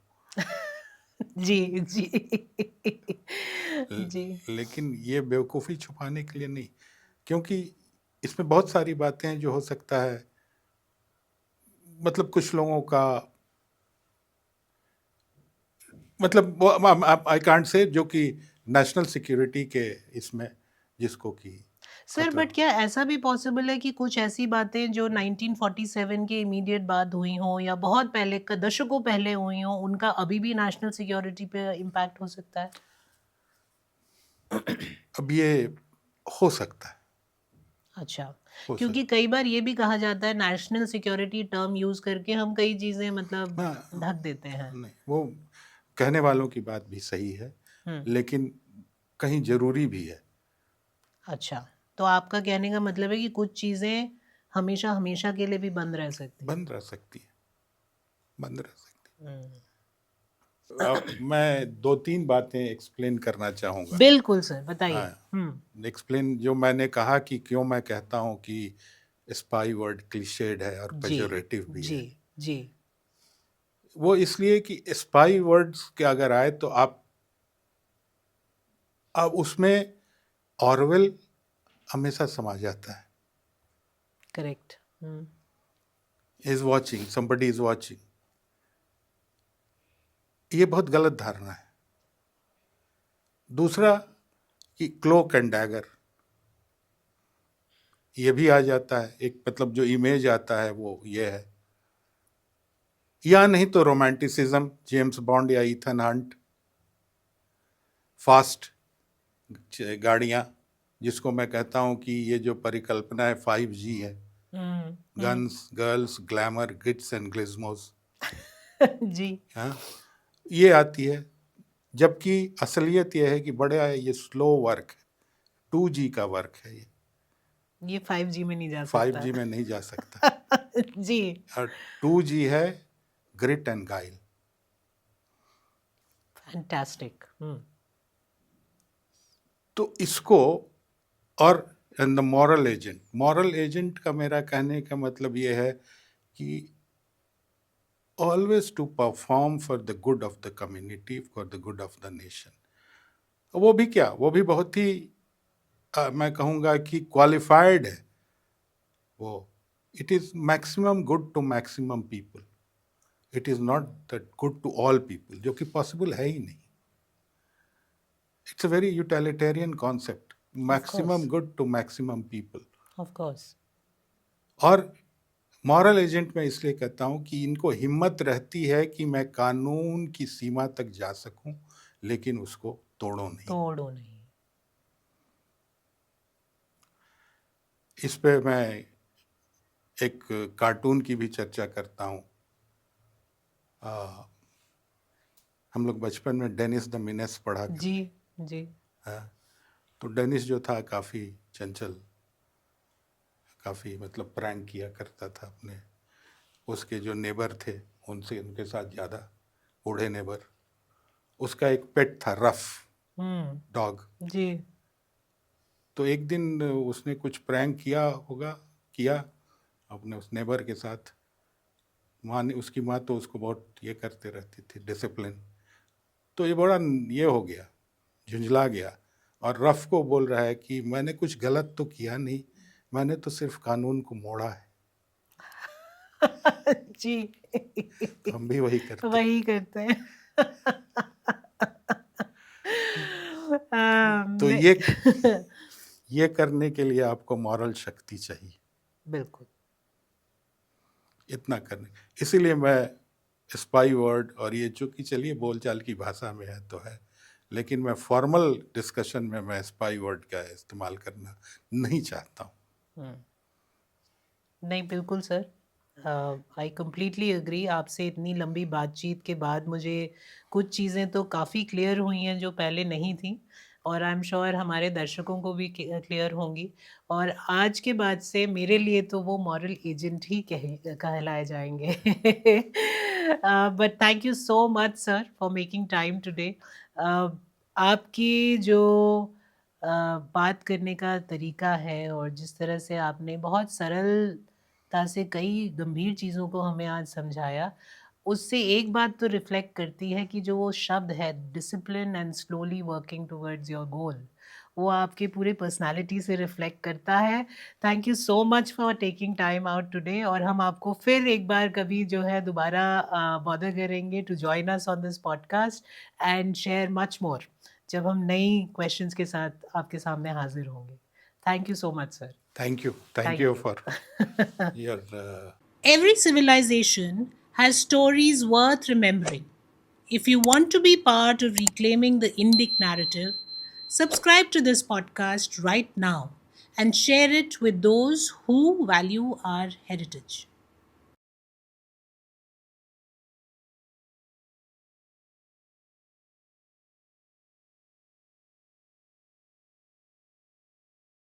जी जी जी। लेकिन ये बेवकूफ़ी छुपाने के लिए नहीं, क्योंकि इसमें बहुत सारी बातें हैं जो हो सकता है, मतलब कुछ लोगों का मतलब आई कांट से, जो कि नेशनल सिक्योरिटी के इसमें जिसको कि सर, बट क्या ऐसा भी पॉसिबल है कि कुछ ऐसी बातें जो 1947 के इमीडिएट बाद हुई हों या बहुत पहले दशकों पहले हुई हों, उनका अभी भी नेशनल सिक्योरिटी पे इम्पैक्ट हो सकता है? अब ये हो सकता है। अच्छा, हो क्योंकि कई बार ये भी कहा जाता है नेशनल सिक्योरिटी टर्म यूज करके हम कई चीजें मतलब हाँ, ढक देते हैं। नहीं, वो कहने वालों की बात भी सही है, लेकिन कहीं जरूरी भी है। अच्छा, तो आपका कहने का मतलब है कि कुछ चीजें हमेशा हमेशा के लिए भी बंद रह सकती बंद रह सकती है, बंद रह सकती है। मैं 2-3 बातें एक्सप्लेन करना चाहूँगा। बिल्कुल सर, बताइए। हाँ, एक्सप्लेन, जो मैंने कहा कि क्यों मैं कहता हूँ कि स्पाई वर्ड क्लीशेड है और जी पेजोरेटिव भी जी है। जी। वो इसलिए कि स्पाई वर्ड्स के अगर आए तो आप अब उसमें ऑरवेल हमेशा समा जाता है। Correct. Is watching, somebody is watching, ये बहुत गलत धारणा है। दूसरा कि क्लोक एंड डैगर, ये भी आ जाता है। एक मतलब जो इमेज आता है वो ये है, या नहीं तो रोमांटिसिज्म, जेम्स बॉन्ड या ईथन हंट, फास्ट गाड़ियाँ, जिसको मैं कहता हूँ कि ये जो परिकल्पना है 5G है, guns, girls, glamour, gits and gizmos. जी। हाँ, ये आती है। जबकि असलियत यह है कि बड़ा ये स्लो वर्क है, 2G का वर्क है। ये 5G में नहीं जा सकता। 5G में नहीं जा सकता। जी। और 2G है ग्रिट एंड गाइल। फैंटास्टिक। तो इसको, और द मॉरल एजेंट का मेरा कहने का मतलब ये है कि always to perform for the good of the community, for the good of the nation. वो भी क्या, वो भी बहुत ही मैं कहूँगा कि क्वालिफाइड है वो। It is maximum good to maximum people, it is not that good to all people, जो कि पॉसिबल है ही नहीं. It's a very utilitarian concept, maximum good to maximum people. Of course. और मॉरल एजेंट मैं इसलिए कहता हूं कि इनको हिम्मत रहती है कि मैं कानून की सीमा तक जा सकूं, लेकिन उसको तोड़ो नहीं. इस पे मैं एक कार्टून की भी चर्चा करता हूं. हम लोग बचपन में डेनिस द मिनेस पढ़ा करते. जी. तो डेनिस जो था काफ़ी चंचल, काफ़ी मतलब प्रैंक किया करता था अपने, उसके जो नेबर थे उनसे, उनके साथ ज़्यादा, बूढ़े नेबर. उसका एक पेट था, रफ डॉग. जी. तो एक दिन उसने कुछ प्रैंक किया अपने उस नेबर के साथ. उसकी माँ तो उसको बहुत ये करते रहती थी, डिसिप्लिन. तो ये बड़ा ये हो गया, झुंझला गया, और रफ को बोल रहा है कि मैंने कुछ गलत तो किया नहीं, मैंने तो सिर्फ कानून को मोड़ा है. जी. तो हम भी वही करते हैं. वही करते हैं. तो ये करने के लिए आपको मॉरल शक्ति चाहिए, बिल्कुल. इतना करने. इसीलिए मैं स्पाई वर्ड, और ये चूंकि चलिए बोलचाल की भाषा में है तो है, लेकिन मैं फॉर्मल डिस्कशन में मैं स्पाई वर्ड का इस्तेमाल करना नहीं चाहता हूँ. नहीं, बिल्कुल सर. I completely agree. आपसे इतनी लंबी बातचीत के बाद मुझे कुछ चीज़ें तो काफ़ी क्लियर हुई हैं जो पहले नहीं थी, और आई एम श्योर हमारे दर्शकों को भी क्लियर होंगी. और आज के बाद से मेरे लिए तो वो मॉरल एजेंट ही कहलाए जाएंगे. But thank you so much sir for making time today. आपकी जो बात करने का तरीका है, और जिस तरह से आपने बहुत सरलता से कई गंभीर चीज़ों को हमें आज समझाया, उससे एक बात तो रिफ्लेक्ट करती है कि जो वो शब्द है discipline and slowly working towards your goal, वो आपके पूरे पर्सनालिटी से रिफ्लेक्ट करता है. Thank you so much for taking time out today, और हम आपको फिर एक बार कभी जो है दोबारा बॉदर करेंगे to join us on this podcast and share much more, जब हम नई क्वेश्चंस के साथ आपके सामने हाजिर होंगे. Thank you so much sir. Thank you Thank you you. For your Every civilization has stories worth remembering. If you want to be part of reclaiming the Indic narrative, subscribe to this podcast right now and share it with those who value our heritage.